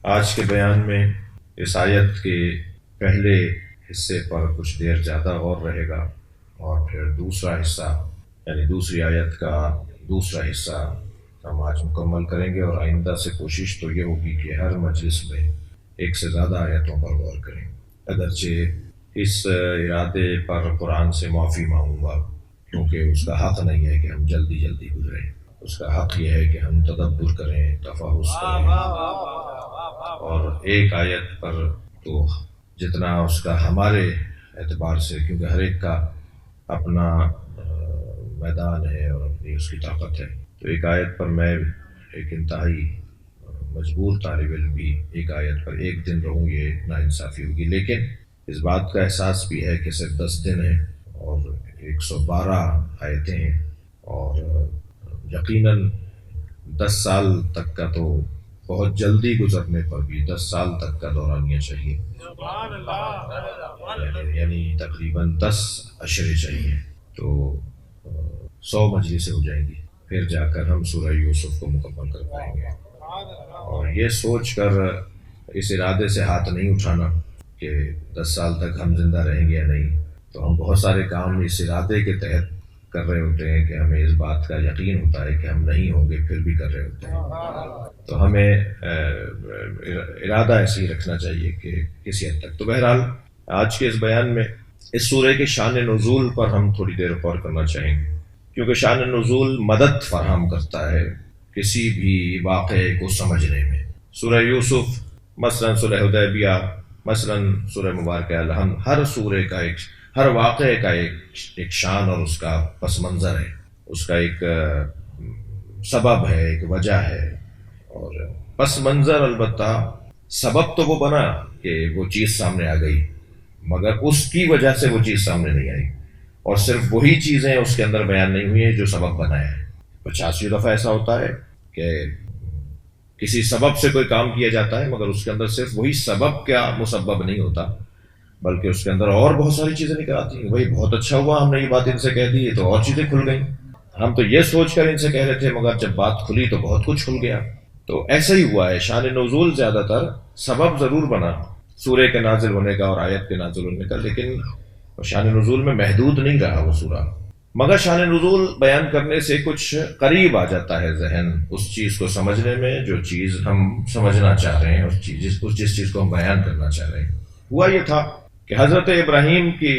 آج کے بیان میں اس آیت کے پہلے حصے پر کچھ دیر زیادہ غور رہے گا، اور پھر دوسرا حصہ یعنی دوسری آیت کا دوسرا حصہ ہم آج مکمل کریں گے، اور آئندہ سے کوشش تو یہ ہوگی کہ ہر مجلس میں ایک سے زیادہ آیتوں پر غور کریں۔ اگرچہ اس ارادے پر قرآن سے معافی مانگوں گا، کیونکہ اس کا حق نہیں ہے کہ ہم جلدی جلدی گزریں، اس کا حق یہ ہے کہ ہم تدبر کریں، تفحص کریں، اور ایک آیت پر تو جتنا اس کا ہمارے اعتبار سے، کیونکہ ہر ایک کا اپنا میدان ہے اور اپنی اس کی طاقت ہے، تو ایک آیت پر میں ایک انتہائی مجبور طالب علم بھی ایک آیت پر ایک دن رہوں، یہ ناانصافی ہوگی۔ لیکن اس بات کا احساس بھی ہے کہ صرف 10 دن ہیں اور 112 آیتیں ہیں، اور یقیناً 10 سال تک کا تو بہت جلدی گزرنے پر بھی 10 سال تک کا دورانیہ چاہیے، یعنی تقریباً 10 عشرے چاہیے، تو 100 مجلسیں ہو جائیں گی، پھر جا کر ہم سورہ یوسف کو مکمل کر پائیں گے۔ اور یہ سوچ کر اس ارادے سے ہاتھ نہیں اٹھانا کہ 10 سال تک ہم زندہ رہیں گے یا نہیں، تو ہم بہت سارے کام اس ارادے کے تحت کر رہے ہوتے ہیں کہ ہمیں اس بات کا یقین ہوتا ہے کہ ہم نہیں ہوں گے، پھر بھی کر رہے ہوتے ہیں، تو ہمیں ارادہ ایسے ہی رکھنا چاہیے کہ کسی حد تک۔ تو بہرحال آج کے اس بیان میں اس سورہ کے شان نزول پر ہم تھوڑی دیر غور کرنا چاہیں گے، کیونکہ شان نزول مدد فراہم کرتا ہے کسی بھی واقعے کو سمجھنے میں۔ سورہ یوسف مثلا، سورہ حدیبیہ مثلا، سورہ مبارکہ الحمد، ہر سورہ کا ہر واقعے کا ایک شان اور اس کا پس منظر ہے، اس کا ایک سبب ہے، ایک وجہ ہے، اور پس منظر البتہ سبب تو وہ بنا کہ وہ چیز سامنے آ گئی، مگر اس کی وجہ سے وہ چیز سامنے نہیں آئی، اور صرف وہی چیزیں اس کے اندر بیان نہیں ہوئی ہیں جو سبب بنایا ہے۔ 85 دفعہ ایسا ہوتا ہے کہ کسی سبب سے کوئی کام کیا جاتا ہے، مگر اس کے اندر صرف وہی سبب کا مسبب نہیں ہوتا، بلکہ اس کے اندر اور بہت ساری چیزیں نکل آتی ہیں۔ وہی بہت اچھا ہوا ہم نے یہ بات ان سے کہہ دی، تو اور چیزیں کھل گئیں، ہم تو یہ سوچ کر ان سے کہہ رہے تھے، مگر جب بات کھلی تو بہت کچھ کھل گیا۔ تو ایسا ہی ہوا ہے، شان نزول زیادہ تر سبب ضرور بنا سورہ کے نازل ہونے کا اور آیت کے نازل ہونے کا، لیکن شان نزول میں محدود نہیں رہا وہ سورہ، مگر شان نزول بیان کرنے سے کچھ قریب آ جاتا ہے ذہن اس چیز کو سمجھنے میں جو چیز ہم سمجھنا چاہ رہے ہیں، جس چیز کو ہم بیان کرنا چاہ رہے ہیں۔ ہوا یہ تھا کہ حضرت ابراہیم کی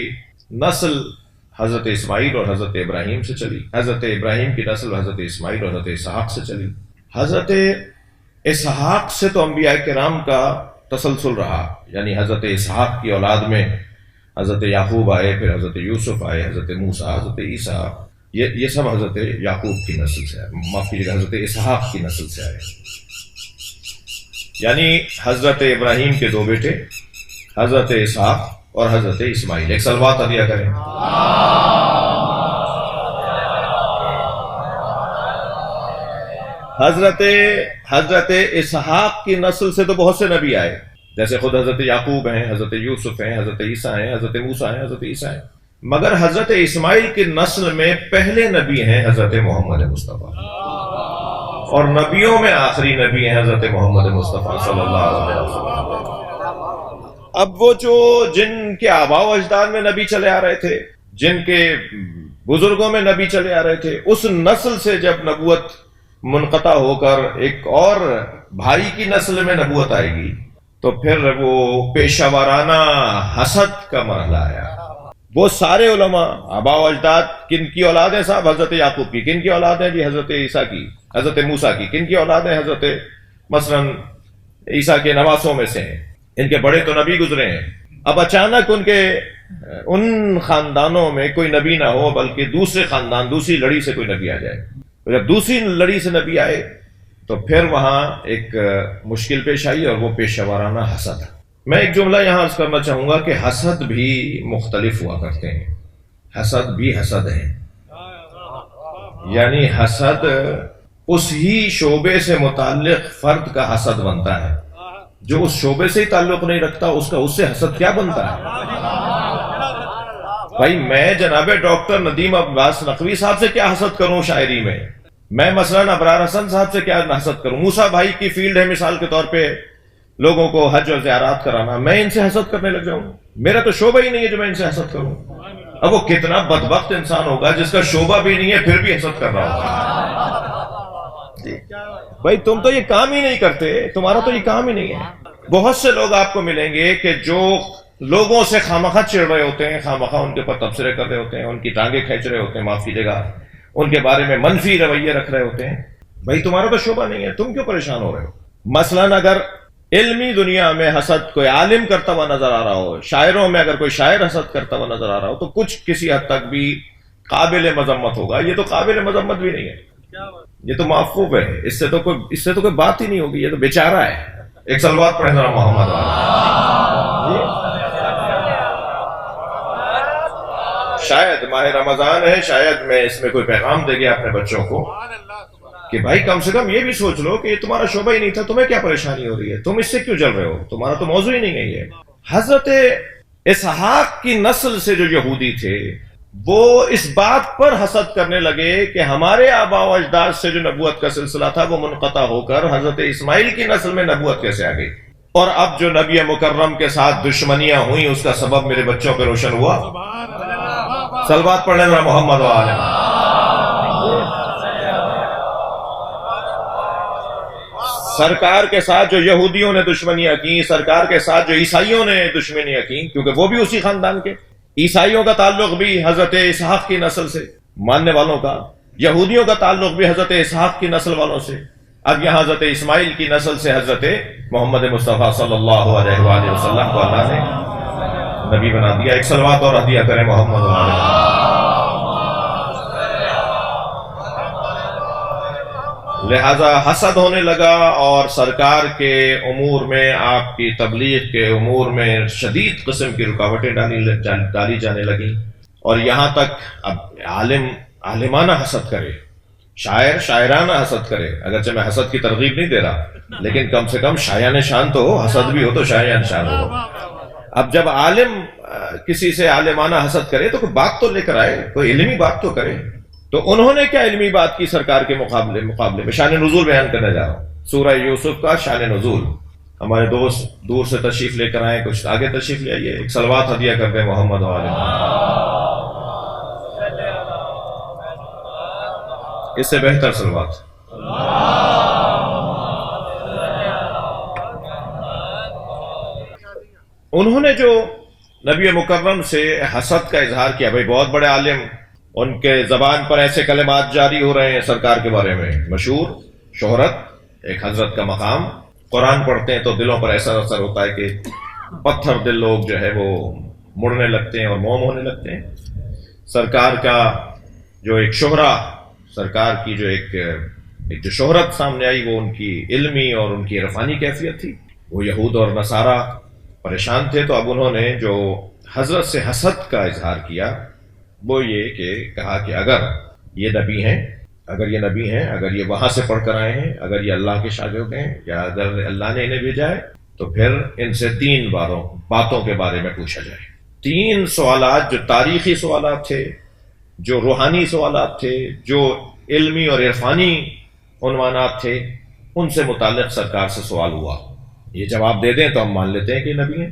نسل حضرت اسماعیل اور حضرت ابراہیم سے چلی، حضرت ابراہیم کی نسل حضرت اسماعیل اور حضرت اسحاق سے چلی۔ حضرت اسحاق سے تو انبیاء کرام کا تسلسل رہا، یعنی حضرت اسحاق کی اولاد میں حضرت یعقوب آئے، پھر حضرت یوسف آئے، حضرت موسیٰ، حضرت عیسیٰ، یہ سب حضرت یعقوب کی نسل سے آئے، معاف کیجیے گا، حضرت اسحاق کی نسل سے آئے، یعنی حضرت ابراہیم کے 2 بیٹے حضرت اسحاق اور حضرت اسماعیل۔ ایک صلوات عطیہ کریں۔ حضرت اسحاق کی نسل سے تو بہت سے نبی آئے، جیسے خود حضرت یعقوب ہیں، حضرت یوسف ہیں، حضرت عیسیٰ ہیں، حضرت موسیٰ ہیں، حضرت عیسیٰ ہیں، مگر حضرت اسماعیل کی نسل میں پہلے نبی ہیں حضرت محمد مصطفیٰ، اور نبیوں میں آخری نبی ہیں حضرت محمد مصطفیٰ صلی اللہ علیہ وسلم۔ اب وہ جن کے آباء و اجداد میں نبی چلے آ رہے تھے، جن کے بزرگوں میں نبی چلے آ رہے تھے، اس نسل سے جب نبوت منقطع ہو کر ایک اور بھائی کی نسل میں نبوت آئے گی، تو پھر وہ پیشہ ورانہ حسد کا مرحلہ آیا۔ وہ سارے علماء آباء و اجداد کن کی اولاد ہیں صاحب؟ حضرت یعقوب کی۔ کن کی اولاد ہیں جی؟ حضرت عیسیٰ کی، حضرت موسیٰ کی۔ کن کی اولاد ہیں؟ حضرت مثلا عیسیٰ کے نواسوں میں سے ہیں، ان کے بڑے تو نبی گزرے ہیں۔ اب اچانک ان خاندانوں میں کوئی نبی نہ ہو، بلکہ دوسرے خاندان، دوسری لڑی سے کوئی نبی آ جائے۔ جب دوسری لڑی سے نبی آئے تو پھر وہاں ایک مشکل پیش آئی، اور وہ پیشہ ورانہ حسد ہے۔ میں ایک جملہ یہاں عرض کرنا چاہوں گا کہ حسد بھی مختلف ہوا کرتے ہیں، حسد بھی حسد ہیں، یعنی حسد اس ہی شعبے سے متعلق فرد کا حسد بنتا ہے، جو اس شعبے سے ہی تعلق نہیں رکھتا اس کا اس سے حسد کیا بنتا ہے؟ بھائی میں جناب ڈاکٹر ندیم عباس نقوی صاحب سے کیا حسد کروں شاعری میں مثلا ابرار حسن صاحب سے کیا حسد کروں؟ موسیٰ بھائی کی فیلڈ ہے مثال کے طور پہ لوگوں کو حج اور زیارات کرانا، میں ان سے حسد کرنے لگ جاؤں؟ میرا تو شعبہ ہی نہیں ہے جو میں ان سے حسد کروں۔ اب وہ کتنا بدبخت انسان ہوگا جس کا شعبہ بھی نہیں ہے پھر بھی حسد کر رہا ہوگا۔ بھائی تم تو یہ کام ہی نہیں کرتے، تمہارا تو یہ کام ہی نہیں ہے۔ بہت سے لوگ آپ کو ملیں گے کہ جو لوگوں سے خامخواہ چڑھ رہے ہوتے ہیں، خامخواہ ان کے اوپر تبصرے کر رہے ہوتے ہیں، ان کی ٹانگیں کھینچ رہے ہوتے ہیں، معاف کیجیے گا، ان کے بارے میں منفی رویے رکھ رہے ہوتے ہیں۔ بھائی تمہارا تو شعبہ نہیں ہے، تم کیوں پریشان ہو رہے ہو؟ مثلاً اگر علمی دنیا میں حسد کوئی عالم کرتا ہوا نظر آ رہا ہو، شاعروں میں اگر کوئی شاعر حسد کرتا ہوا نظر آ رہا ہو، تو کچھ کسی حد تک بھی قابل مذمت ہوگا۔ یہ تو قابل مذمت بھی نہیں ہے، یہ تو معفوف ہے، اس سے تو کوئی بات ہی نہیں ہوگی، یہ تو بیچارہ ہے۔ ایک صلوات پڑھیں ذرا محمد والا۔ شاید ماہ رمضان ہے، شاید میں اس میں کوئی پیغام دے گیا اپنے بچوں کو کہ بھائی کم سے کم یہ بھی سوچ لو کہ یہ تمہارا شعبہ ہی نہیں تھا، تمہیں کیا پریشانی ہو رہی ہے، تم اس سے کیوں جل رہے ہو، تمہارا تو موضوع ہی نہیں ہے یہ۔ حضرت اسحاق کی نسل سے جو یہودی تھے وہ اس بات پر حسد کرنے لگے کہ ہمارے آباء و اجداد سے جو نبوت کا سلسلہ تھا وہ منقطع ہو کر حضرت اسماعیل کی نسل میں نبوت کیسے آ گئی، اور اب جو نبی مکرم کے ساتھ دشمنیاں ہوئیں اس کا سبب میرے بچوں پہ روشن ہوا۔ صلوات پڑھنے ذرا محمد وآلہ۔ سرکار کے ساتھ جو یہودیوں نے دشمنیاں کی، سرکار کے ساتھ جو عیسائیوں نے دشمنیاں کی، کیونکہ وہ بھی اسی خاندان کے، عیسائیوں کا تعلق بھی حضرت اسحاق کی نسل سے ماننے والوں کا، یہودیوں کا تعلق بھی حضرت اسحاق کی نسل والوں سے، اب یہاں حضرت اسماعیل کی نسل سے حضرت محمد مصطفیٰ صلی اللہ علیہ وآلہ وسلم کو اللہ نے نبی بنا دیا۔ ایک صلوات اور ہدیہ کریں محمد وآلہ۔ لہذا حسد ہونے لگا اور سرکار کے امور میں، آپ کی تبلیغ کے امور میں شدید قسم کی رکاوٹیں ڈالی جانے لگیں، اور یہاں تک اب عالم عالمانہ حسد کرے، شاعر شاعرانہ حسد کرے۔ اگرچہ میں حسد کی ترغیب نہیں دے رہا، لیکن کم سے کم شایان شان تو ہو، حسد بھی ہو تو شایان شان ہو۔ اب جب عالم کسی سے عالمانہ حسد کرے تو کوئی بات تو لے کر آئے، کوئی علمی بات تو کرے۔ تو انہوں نے کیا علمی بات کی سرکار کے مقابلے میں؟ شان نزول بیان کرنے جا رہا ہوں، سورہ یوسف کا شان نزول۔ ہمارے دوست دور سے تشریف لے کر آئے، کچھ آگے تشریف لے آئیے، ایک صلوات ہدیہ کرتے ہیں محمد وآلہ۔ اس سے بہتر صلوات۔ انہوں نے جو نبی مکرم سے حسد کا اظہار کیا، بھائی بہت بڑے عالم، ان کے زبان پر ایسے کلمات جاری ہو رہے ہیں سرکار کے بارے میں، مشہور، شہرت، ایک حضرت کا مقام، قرآن پڑھتے ہیں تو دلوں پر ایسا اثر ہوتا ہے کہ پتھر دل لوگ جو ہے وہ مڑنے لگتے ہیں اور موم ہونے لگتے ہیں۔ سرکار کا جو ایک شہرہ، سرکار کی جو ایک جو شہرت سامنے آئی وہ ان کی علمی اور ان کی عرفانی کیفیت تھی۔ وہ یہود اور نصارہ پریشان تھے، تو اب انہوں نے جو حضرت سے حسد کا اظہار کیا وہ یہ کہ کہا کہ اگر یہ نبی ہیں، اگر یہ وہاں سے پڑھ کر آئے ہیں، اگر یہ اللہ کے شاگرد ہیں، یا اگر اللہ نے انہیں بھیجا ہے، تو پھر ان سے 3 باتوں کے بارے میں پوچھا جائے۔ 3 سوالات جو تاریخی سوالات تھے، جو روحانی سوالات تھے، جو علمی اور عرفانی عنوانات تھے، ان سے متعلق سرکار سے سوال ہوا۔ یہ جواب دے دیں تو ہم مان لیتے ہیں کہ نبی ہیں۔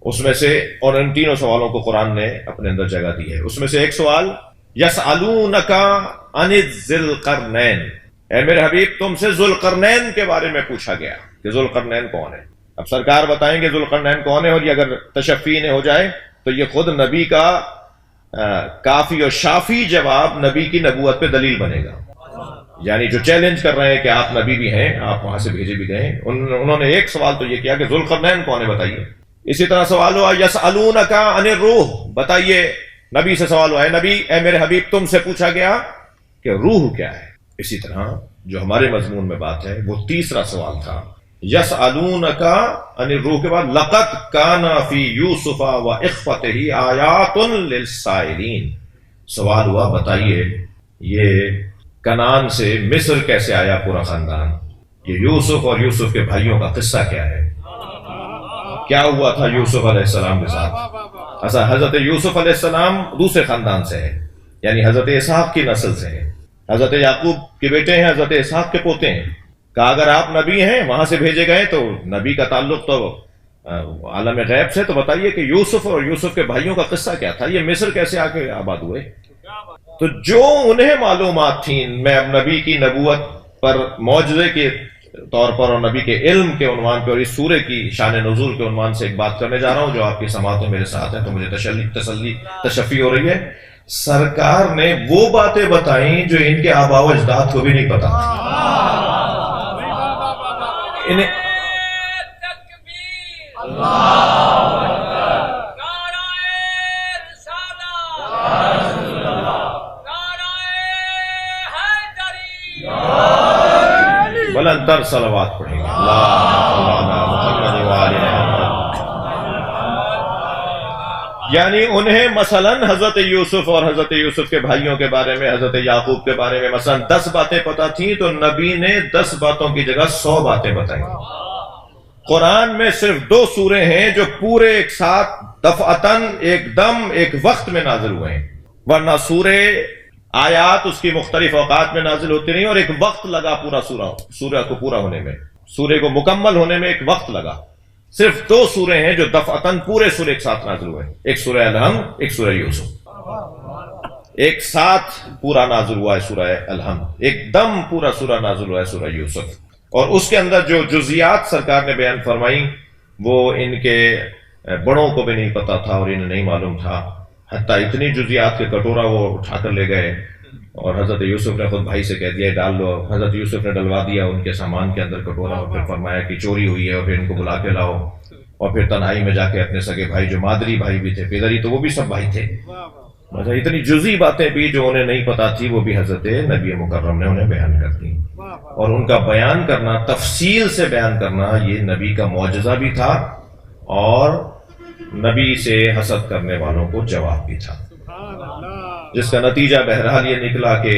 اس میں سے، اور ان 3 سوالوں کو قرآن نے اپنے اندر جگہ دی ہے، اس میں سے ایک سوال یسألونک عن ذی القرنین، اے میرے حبیب تم سے ذوالقرنین کے بارے میں پوچھا گیا کہ ذوالقرنین کون ہے۔ اب سرکار بتائیں گے ذوالقرنین کون ہے، اور یہ اگر تشفی نہ ہو جائے تو یہ خود نبی کا کافی اور شافی جواب نبی کی نبوت پہ دلیل بنے گا۔ یعنی جو چیلنج کر رہے ہیں کہ آپ نبی بھی ہیں، آپ وہاں سے بھیجے بھی گئے، انہوں نے ایک سوال تو یہ کیا کہ ذوالقرنین کون ہے بتائیے۔ اسی طرح سوال ہوا یسألونک عن الروح، بتائیے، نبی سے سوال ہوا ہے نبی اے میرے حبیب تم سے پوچھا گیا کہ روح کیا ہے۔ اسی طرح جو ہمارے مضمون میں بات ہے وہ 3 سوال تھا، یسألونک عن الروح کے بعد لقد کان فی یوسف و اخوتہ آیات للسائلین، سوال ہوا بتائیے یہ کنعان سے مصر کیسے آیا پورا خاندان، یہ یوسف اور یوسف کے بھائیوں کا قصہ کیا ہے، کیا ہوا تھا یوسف علیہ السلام کے ساتھ۔ اچھا، حضرت یوسف علیہ السلام دوسرے خاندان سے ہے، یعنی حضرت اسحاق کی نسل سے ہے، حضرت یعقوب کے بیٹے ہیں، حضرت اسحاق کے پوتے ہیں، کہا اگر آپ نبی ہیں وہاں سے بھیجے گئے تو نبی کا تعلق تو عالم غیب سے، تو بتائیے کہ یوسف اور یوسف کے بھائیوں کا قصہ کیا تھا، یہ مصر کیسے آ کے آباد ہوئے؟ تو جو انہیں معلومات تھیں، میں اب نبی کی نبوت پر معجزے کے طور پر اور نبی کے علم کے عنوان پر اور اس سورے کی شان نزول کے عنوان سے ایک بات کرنے جا رہا ہوں جو آپ کی سماعتوں میرے ساتھ ہے، تو مجھے تشفی ہو رہی ہے۔ سرکار نے وہ باتیں بتائیں جو ان کے آباء و اجداد کو بھی نہیں پتا انہیں بلندر صلوات پڑھیں گے یعنی انہیں مثلاً حضرت یوسف اور حضرت یوسف کے بھائیوں کے بارے میں، حضرت یعقوب کے بارے میں مثلاً 10 باتیں پتہ تھیں، تو نبی نے 10 باتوں کی جگہ 100 باتیں بتائیں۔ قرآن میں صرف 2 سورے ہیں جو پورے ایک ساتھ دفعتاً ایک دم ایک وقت میں نازل ہوئے ہیں، ورنہ سورے آیات اس کی مختلف اوقات میں نازل ہوتی رہی اور ایک وقت لگا پورا سورہ کو پورا ہونے میں، سورے کو مکمل ہونے میں ایک وقت لگا۔ صرف 2 سورے ہیں جو دفعتاً پورے سورے ایک ساتھ نازل ہوئے، ایک سورہ الحمد، ایک سورہ یوسف، ایک ساتھ پورا نازل ہوا ہے سورہ الحمد، ایک دم پورا سورہ نازل ہوا ہے سورہ یوسف، اور اس کے اندر جو جزیات سرکار نے بیان فرمائی وہ ان کے بڑوں کو بھی نہیں پتا تھا اور انہیں نہیں معلوم تھا، حتیٰ اتنی جزیات کے کٹورا وہ اٹھا کر لے گئے اور حضرت یوسف نے خود بھائی سے کہہ دیا ڈال لو، حضرت یوسف نے ڈلوا دیا ان کے سامان کے اندر کٹورا، اور پھر فرمایا کہ چوری ہوئی ہے اور پھر ان کو بلا کے لاؤ، اور پھر تنہائی میں جا کے اپنے سگے بھائی جو مادری بھائی بھی تھے پیدری تو وہ بھی سب بھائی تھے، اتنی جزئی باتیں بھی جو انہیں نہیں پتا تھی وہ بھی حضرت نبی مکرم نے انہیں بیان کر دی، اور ان کا بیان کرنا، تفصیل سے بیان کرنا، یہ نبی کا معجزہ بھی تھا اور نبی سے حسد کرنے والوں کو جواب بھی تھا، جس کا نتیجہ بہرحال یہ نکلا کہ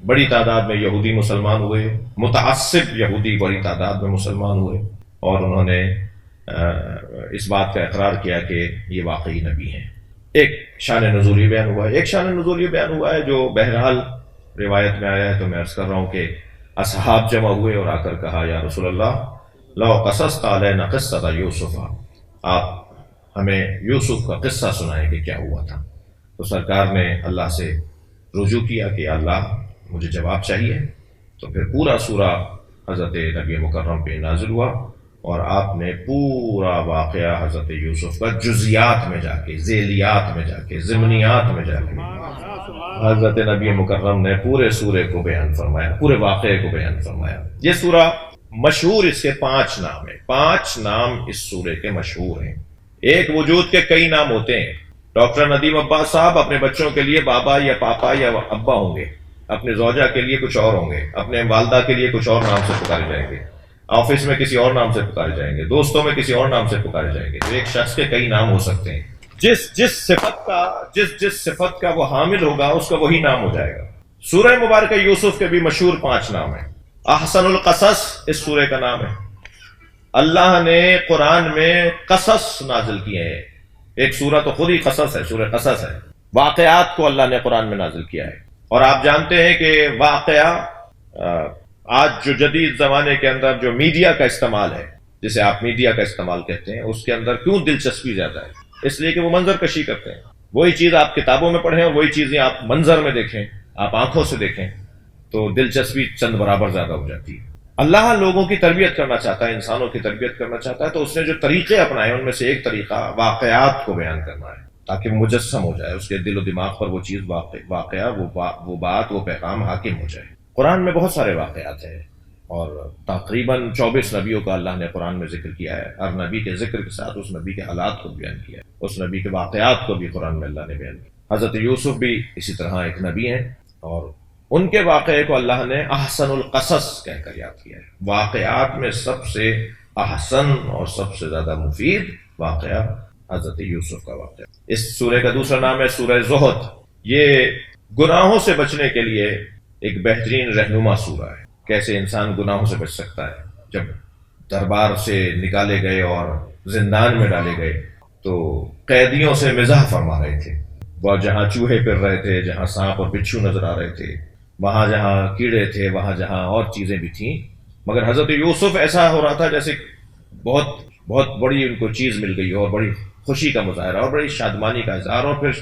بڑی تعداد میں یہودی مسلمان ہوئے، متعصب یہودی بڑی تعداد میں مسلمان ہوئے، اور انہوں نے اس بات کا اقرار کیا کہ یہ واقعی نبی ہیں۔ ایک شان نزول یہ بیان ہوا ہے، ایک شان نزول یہ بیان ہوا ہے جو بہرحال روایت میں آیا ہے، تو میں عرض کر رہا ہوں کہ اصحاب جمع ہوئے اور آ کر کہا یا رسول اللہ لو قصصت علینا قصۃ یوسف، آپ ہمیں یوسف کا قصہ سنائیں کہ کیا ہوا تھا۔ تو سرکار نے اللہ سے رجوع کیا کہ اللہ مجھے جواب چاہیے، تو پھر پورا سورہ حضرت نبی مکرم پہ نازل ہوا اور آپ نے پورا واقعہ حضرت یوسف کا جزیات میں جا کے، ذیلیات میں جا کے، ضمنیات میں جا کے حضرت نبی مکرم نے پورے سورے کو بیان فرمایا، پورے واقعے کو بیان فرمایا۔ یہ سورہ مشہور، اس کے 5 نام ہیں، 5 نام اس سورے کے مشہور ہیں۔ ایک وجود کے کئی نام ہوتے ہیں، ڈاکٹر ندیم عباس صاحب اپنے بچوں کے لیے بابا یا پاپا یا ابا ہوں گے، اپنے زوجہ کے لیے کچھ اور ہوں گے، اپنے والدہ کے لیے کچھ اور نام سے پکارے جائیں گے، آفس میں کسی اور نام سے پکارے جائیں گے، دوستوں میں کسی اور نام سے پکارے جائیں گے۔ تو ایک شخص کے کئی نام ہو سکتے ہیں، جس صفت کا وہ حامل ہوگا اس کا وہی نام ہو جائے گا۔ سورہ مبارکہ یوسف کے بھی مشہور 5 نام ہیں۔ احسن القصص اس سورے کا نام ہے۔ اللہ نے قرآن میں قصص نازل کیے ہیں، ایک سورہ تو خود ہی قصص ہے، سورہ قصص ہے، واقعات کو اللہ نے قرآن میں نازل کیا ہے۔ اور آپ جانتے ہیں کہ واقعہ آج جو جدید زمانے کے اندر جو میڈیا کا استعمال ہے، جسے آپ میڈیا کا استعمال کہتے ہیں، اس کے اندر کیوں دلچسپی زیادہ ہے؟ اس لیے کہ وہ منظر کشی کرتے ہیں، وہی چیز آپ کتابوں میں پڑھیں اور وہی چیزیں آپ منظر میں دیکھیں، آپ آنکھوں سے دیکھیں تو دلچسپی چند برابر زیادہ ہو جاتی ہے۔ اللہ لوگوں کی تربیت کرنا چاہتا ہے، انسانوں کی تربیت کرنا چاہتا ہے، تو اس نے جو طریقے اپنائے ان میں سے ایک طریقہ واقعات کو بیان کرنا ہے، تاکہ مجسم ہو جائے، اس کے دل و دماغ پر وہ چیز واقعہ وہ بات وہ پیغام حاکم ہو جائے۔ قرآن میں بہت سارے واقعات ہیں اور تقریباً 24 نبیوں کا اللہ نے قرآن میں ذکر کیا ہے۔ ہر نبی کے ذکر کے ساتھ اس نبی کے حالات کو بیان کیا ہے، اس نبی کے واقعات کو بھی قرآن میں اللہ نے بیان کیا۔ حضرت یوسف بھی اسی طرح ایک نبی ہیں اور ان کے واقعے کو اللہ نے احسن القصص کہہ کر یاد کیا ہے۔ واقعات میں سب سے احسن اور سب سے زیادہ مفید واقعہ حضرت یوسف کا واقعہ۔ اس سورے کا دوسرا نام ہے سورہ زہد۔ یہ گناہوں سے بچنے کے لیے ایک بہترین رہنما سورہ ہے، کیسے انسان گناہوں سے بچ سکتا ہے۔ جب دربار سے نکالے گئے اور زندان میں ڈالے گئے تو قیدیوں سے مزاح فرما رہے تھے، وہ جہاں چوہے پھر رہے تھے، جہاں سانپ اور بچھو نظر آ رہے تھے، وہاں جہاں کیڑے تھے، وہاں جہاں اور چیزیں بھی تھیں، مگر حضرت یوسف ایسا ہو رہا تھا جیسے بہت بہت بڑی ان کو چیز مل گئی اور بڑی خوشی کا مظاہرہ اور بڑی شادمانی کا اظہار، اور پھر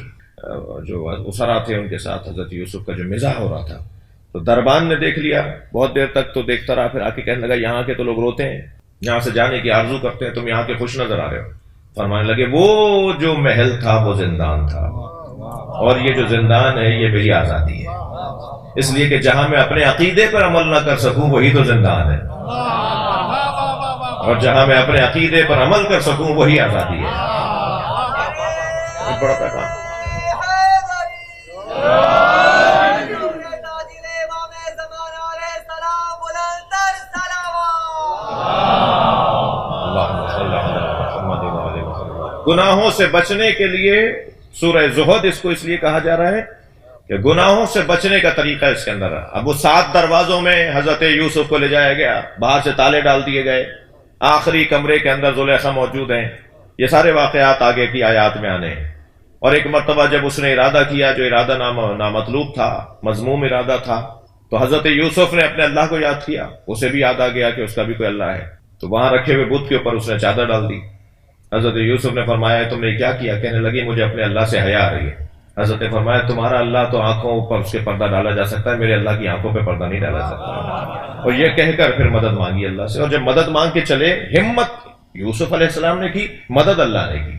جو اسرا تھے ان کے ساتھ حضرت یوسف کا جو مزاح ہو رہا تھا، تو دربان نے دیکھ لیا، بہت دیر تک تو دیکھتا رہا، پھر آ کے کہنے لگا یہاں کے تو لوگ روتے ہیں، یہاں سے جانے کی آرزو کرتے ہیں، تم یہاں کے خوش نظر آ رہے ہو۔ فرمانے لگے وہ جو محل تھا وہ زندان تھا، اور یہ جو زندان ہے یہ میری آزادی ہے، اس لیے کہ جہاں میں اپنے عقیدے پر عمل نہ کر سکوں وہی تو زندان ہے، اور جہاں میں اپنے عقیدے پر عمل کر سکوں وہی آزادی ہے۔ بڑا پیغام۔ گناہوں سے بچنے کے لیے سورہ زہد اس کو اس لیے کہا جا رہا ہے کہ گناہوں سے بچنے کا طریقہ اس کے اندر ہے۔ اب وہ 7 دروازوں میں حضرت یوسف کو لے جایا گیا، باہر سے تالے ڈال دیے گئے، آخری کمرے کے اندر زلیخا موجود ہیں، یہ سارے واقعات آگے کی آیات میں آنے ہیں۔ اور ایک مرتبہ جب اس نے ارادہ کیا، جو ارادہ نامطلوب تھا، مذموم ارادہ تھا، تو حضرت یوسف نے اپنے اللہ کو یاد کیا، اسے بھی یاد آ گیا کہ اس کا بھی کوئی اللہ ہے، تو وہاں رکھے ہوئے بت کے اوپر اس نے چادر ڈال دی۔ حضرت یوسف نے فرمایا تم نے کیا کیا؟ کہنے لگی مجھے اپنے اللہ سے حیا آ رہی ہے۔ حضرت نے فرمایا تمہارا اللہ تو آنکھوں پر اس کے پردہ ڈالا جا سکتا ہے، میرے اللہ کی آنکھوں پہ پردہ نہیں ڈالا سکتا۔ اور یہ کہہ کر پھر مدد مانگی اللہ سے، اور جب مدد مانگ کے چلے، ہمت یوسف علیہ السلام نے کی، مدد اللہ نے کی۔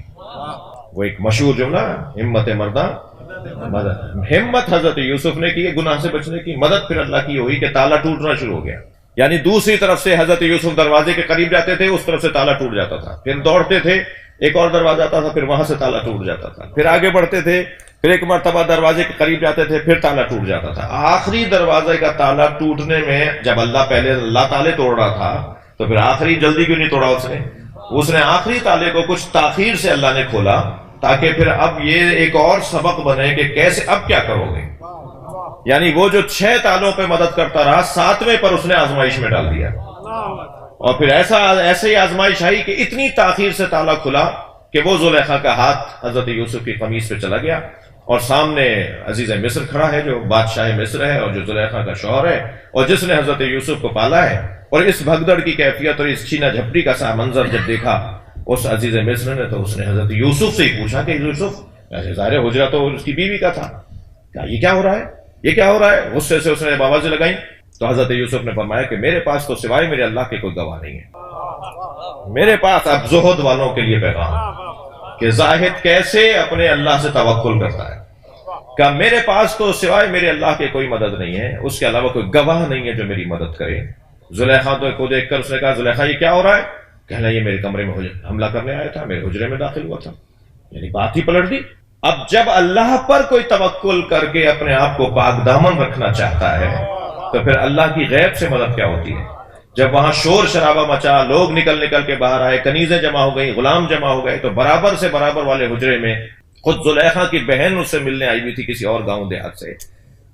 وہ ایک مشہور جملہ، ہمت مردہ مدد، ہمت حضرت یوسف نے کی گناہ سے بچنے کی، مدد پھر اللہ کی ہوئی کہ تالا ٹوٹنا شروع ہو گیا۔ یعنی دوسری طرف سے حضرت یوسف دروازے کے قریب جاتے تھے، اس طرف سے تالا ٹوٹ جاتا تھا، پھر دوڑتے تھے، ایک اور دروازہ آتا تھا، پھر وہاں سے تالا ٹوٹ جاتا تھا، پھر آگے بڑھتے تھے، پھر ایک مرتبہ دروازے کے قریب جاتے تھے، پھر تالا ٹوٹ جاتا تھا۔ آخری دروازے کا تالا ٹوٹنے میں جب پہلے اللہ تالے توڑ رہا تھا، تو پھر آخری جلدی کیوں نہیں توڑا اس نے آخری تالے کو کچھ تاخیر سے اللہ نے کھولا، تاکہ پھر اب یہ ایک اور سبق بنے کہ کیسے اب کیا کرو گے۔ یعنی وہ جو 6 تالوں پہ مدد کرتا رہا، 7ویں پر اس نے آزمائش میں ڈال دیا، اور پھر ایسے ہی آزمائش آئی کہ اتنی تاخیر سے تالا کھلا کہ وہ زلیخا کا ہاتھ حضرت یوسف کی قمیص پہ چلا گیا، اور سامنے عزیز مصر کھڑا ہے جو بادشاہ مصر ہے اور جو زلیخا کا شوہر ہے، اور جس نے حضرت یوسف کو پالا ہے۔ اور اس بھگدڑ کی کیفیت اور اس چھینا جھپٹی کا سا منظر جب دیکھا اس عزیز مصر نے، تو اس نے حضرت یوسف سے ہی پوچھا کہ یوسف، ظاہر حجرہ تو اس کی بیوی کا تھا، یہ کیا ہو رہا ہے، یہ کیا ہو رہا ہے؟ غصے سے اس نے آوازیں لگائیں، تو حضرت یوسف نے فرمایا کہ میرے پاس تو سوائے میرے اللہ کے کوئی گواہ نہیں ہے۔ میرے پاس اب زہد والوں کے لیے پیغام کہ زاہد کیسے اپنے اللہ سے توکل کرتا ہے، کہ میرے پاس تو سوائے میرے اللہ کے کوئی مدد نہیں ہے، اس کے علاوہ کوئی گواہ نہیں ہے جو میری مدد کرے۔ زلیخا کو دیکھ کر اس نے کہا زلیخا یہ کیا ہو رہا ہے؟ کہنا یہ میرے کمرے میں حملہ کرنے آیا تھا، میرے حجرے میں داخل ہوا تھا، یعنی بات ہی پلٹ دی۔ اب جب اللہ پر کوئی توکل کر کے اپنے آپ کو پاک دامن رکھنا چاہتا ہے تو پھر اللہ کی غیب سے مدد کیا ہوتی ہے؟ جب وہاں شور شرابہ مچا، لوگ نکل کے باہر آئے، کنیزیں جمع ہو گئی، غلام جمع ہو گئے، تو برابر سے برابر والے حجرے میں خود زلیخا کی بہن اس سے ملنے آئی ہوئی تھی کسی اور گاؤں دیہات سے،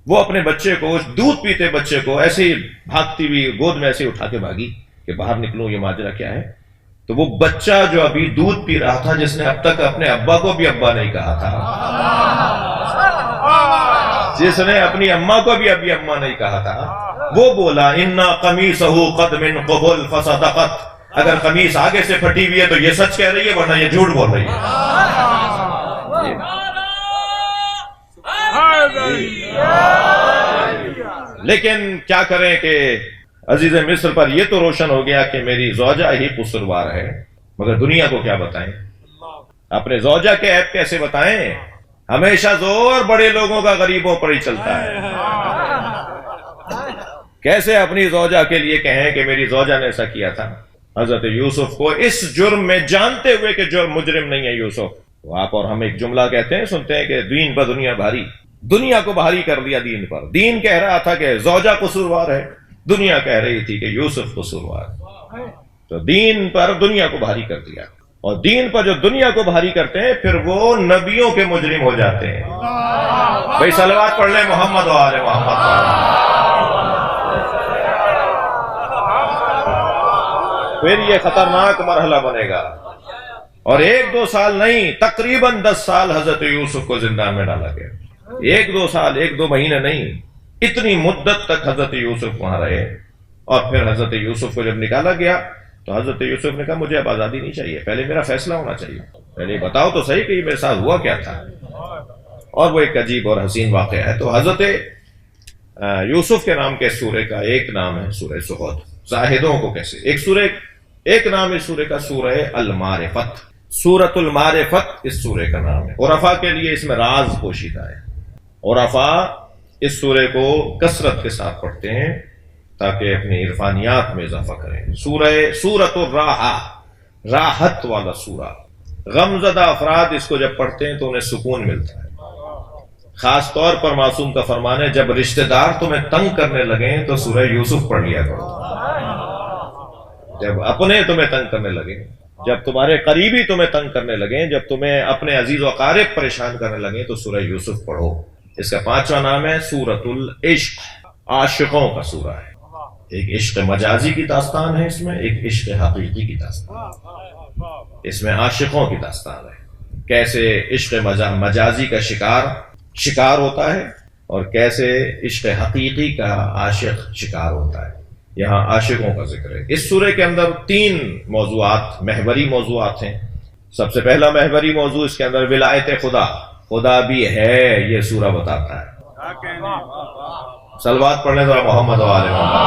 وہ اپنے بچے کو، دودھ پیتے بچے کو ایسے ہی بھاگتی ہوئی گود میں ایسے اٹھا کے بھاگی کہ باہر نکلوں، یہ ماجرا کیا ہے؟ تو وہ بچہ جو ابھی دودھ پی رہا تھا، جس نے اب تک اپنے ابا کو بھی ابا نہیں کہا تھا، جس نے اپنی اماں کو بھی ابھی اماں نہیں کہا تھا، وہ بولا اِنَّا قَمِيصَهُ قَدْ مِنْ قُبُلٍ فَصَدَقَتْ، اگر قمیص آگے سے پھٹی ہوئی ہے تو یہ سچ کہہ رہی ہے، ورنہ یہ جھوٹ بول رہی ہے۔ لیکن کیا کریں کہ عزیز مصر پر یہ تو روشن ہو گیا کہ میری زوجہ ہی قصوروار ہے، مگر دنیا کو کیا بتائیں، اپنے زوجہ کے عیب کیسے بتائیں؟ ہمیشہ زور بڑے لوگوں کا غریبوں پر ہی چلتا ہے۔ کیسے اپنی زوجہ کے لیے کہیں کہ میری زوجہ نے ایسا کیا تھا؟ حضرت یوسف کو اس جرم میں جانتے ہوئے کہ جرم مجرم نہیں ہے یوسف، تو آپ اور ہم ایک جملہ کہتے ہیں، سنتے ہیں کہ دین پر دنیا بھاری، دنیا کو بھاری کر دیا دین پر۔ دین کہہ رہا تھا کہ زوجہ قصوروار ہے، دنیا کہہ رہی تھی کہ یوسف قصوروار ہے، تو دین پر دنیا کو بھاری کر دیا، اور دین پر جو دنیا کو بھاری کرتے ہیں پھر وہ نبیوں کے مجرم ہو جاتے ہیں۔ بھائی صلوات پڑھ لیں محمد و آل محمد۔ پھر یہ خطرناک مرحلہ بنے گا، اور 1-2 سال نہیں، تقریباً 10 سال حضرت یوسف کو زندان میں ڈالا گیا۔ 1-2 سال، 1-2 مہینے نہیں، اتنی مدت تک حضرت یوسف وہاں رہے، اور پھر حضرت یوسف کو جب نکالا گیا تو حضرت یوسف نے کہا مجھے اب آزادی نہیں چاہیے، پہلے میرا فیصلہ ہونا چاہیے، پہلے بتاؤ تو صحیح کہ یہ میرے ساتھ ہوا کیا تھا۔ اور وہ ایک عجیب اور حسین واقعہ ہے۔ تو حضرت یوسف کے نام کے سورے کا ایک نام ہے سورہ صحبت، زاہدوں کو کیسے ایک نام اس سورے کا سورہ المعرفت، سورۃ المعرفت اس سورے کا نام ہے۔ عرفاء کے لیے اس میں راز پوشیدہ ہے، عرفاء اس سورے کو کثرت کے ساتھ پڑھتے ہیں تاکہ اپنی عرفانیات میں اضافہ کریں۔ سورۃ الراحہ، راحت والا سورہ، غم زدہ افراد اس کو جب پڑھتے ہیں تو انہیں سکون ملتا ہے۔ خاص طور پر معصوم کا فرمان ہے جب رشتہ دار تمہیں تنگ کرنے لگیں تو سورہ یوسف پڑھ لیا کرو، جب اپنے تمہیں تنگ کرنے لگیں، جب تمہارے قریبی تمہیں تنگ کرنے لگیں، جب تمہیں اپنے عزیز و اقارب پریشان کرنے لگیں تو سورہ یوسف پڑھو۔ اس کا پانچواں نام ہے سورۃ العشق، عاشقوں کا سورہ ہے۔ ایک عشق مجازی کی داستان ہے اس میں، ایک عشق حقیقی کی داستان، اس میں عاشقوں کی داستان ہے، کیسے عشق مجازی کا شکار ہوتا ہے اور کیسے عشق حقیقی کا عاشق شکار ہوتا ہے۔ یہاں عاشقوں کا ذکر ہے۔ اس سورے کے اندر 3 موضوعات، محوری موضوعات ہیں۔ سب سے پہلا محوری موضوع اس کے اندر ولایت خدا بھی ہے، یہ سورہ بتاتا ہے۔ صلوات پڑھنے ذرا محمد و آل محمد۔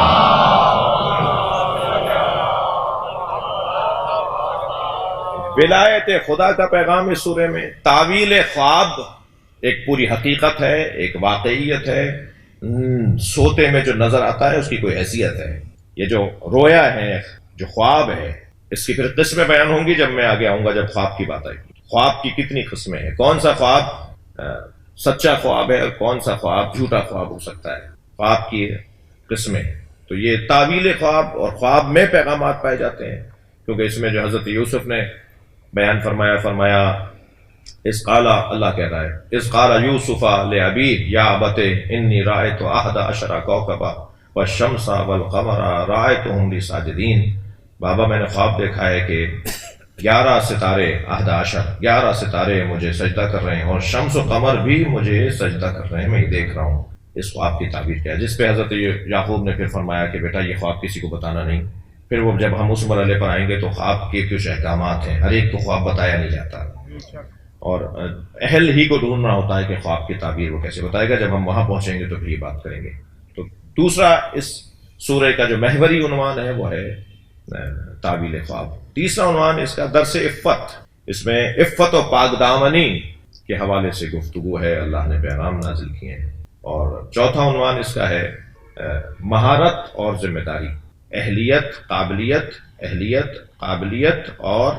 ولایت خدا کا پیغام اس سورے میں، تعویل خواب ایک پوری حقیقت ہے، ایک واقعیت ہے، سوتے میں جو نظر آتا ہے اس کی کوئی حیثیت ہے۔ یہ جو رویا ہے، جو خواب ہے، اس کی پھر قسمیں بیان ہوں گی جب میں آگے آؤں گا، جب خواب کی بات آئے گی۔ خواب کی کتنی قسمیں ہیں، کون سا خواب سچا خواب ہے اور کون سا خواب جھوٹا خواب ہو سکتا ہے، خواب کی قسمیں۔ تو یہ تعویل خواب اور خواب میں پیغامات پائے جاتے ہیں، کیونکہ اس میں جو حضرت یوسف نے بیان فرمایا اس قال، اللہ کہہ رہا ہے اس قال یوسف لابیہ یا ابت انی رأیت 11 کوکبا والشمس والقمر رأیتهم لی ساجدین۔ بابا میں نے خواب دیکھا ہے کہ 11 ستارے، 11 ستارے مجھے سجدہ کر رہے ہیں اور شمس و قمر بھی مجھے سجدہ کر رہے ہیں، میں یہ دیکھ رہا ہوں۔ اس خواب کی تعبیر کیا ہے، جس پہ حضرت یعقوب نے پھر فرمایا کہ بیٹا یہ خواب کسی کو بتانا نہیں۔ پھر وہ جب ہم اس مرحلے پر آئیں گے تو خواب کے کچھ احکامات ہیں، ہر ایک کو خواب بتایا نہیں جاتا اور اہل ہی کو ڈھونڈنا ہوتا ہے کہ خواب کی تعبیر وہ کیسے بتائے گا۔ جب ہم وہاں پہنچیں گے تو پھر یہ بات کریں گے۔ تو دوسرا اس سورہ کا جو محوری عنوان ہے وہ ہے تعبیر خواب۔ تیسرا عنوان اس کا درس عفت، اس میں عفت و پاک دامنی کے حوالے سے گفتگو ہے، اللہ نے پیغام نازل کیے ہیں۔ اور چوتھا عنوان اس کا ہے مہارت اور ذمہ داری، اہلیت قابلیت اور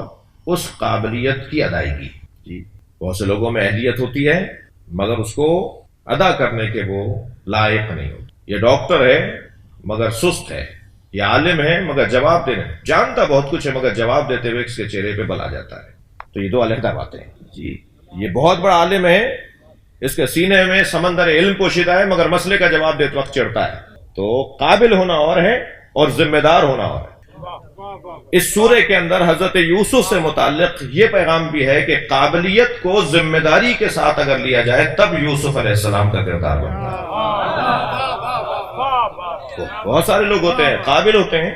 اس قابلیت کی ادائیگی۔ جی بہت سے لوگوں میں اہلیت ہوتی ہے مگر اس کو ادا کرنے کے وہ لائق نہیں ہوتے۔ یہ ڈاکٹر ہے مگر سست ہے، یہ عالم ہے مگر جواب دینے جانتا بہت کچھ ہے مگر جواب دیتے ہوئے اس کے چہرے پہ بل آ جاتا ہے۔ تو یہ 2 علیحدہ باتیں ہیں۔ جی یہ بہت بڑا عالم ہے، اس کے سینے میں سمندر علم پوشیدہ ہے مگر مسئلے کا جواب دیتے وقت چڑھتا ہے۔ تو قابل ہونا اور ہے اور ذمہ دار ہونا اور ہے۔ اس سورے کے اندر حضرت یوسف سے متعلق یہ پیغام بھی ہے کہ قابلیت کو ذمہ داری کے ساتھ اگر لیا جائے تب یوسف علیہ السلام کا کردار بنتا ہے۔ بہت سارے لوگ ہوتے ہیں، قابل ہوتے ہیں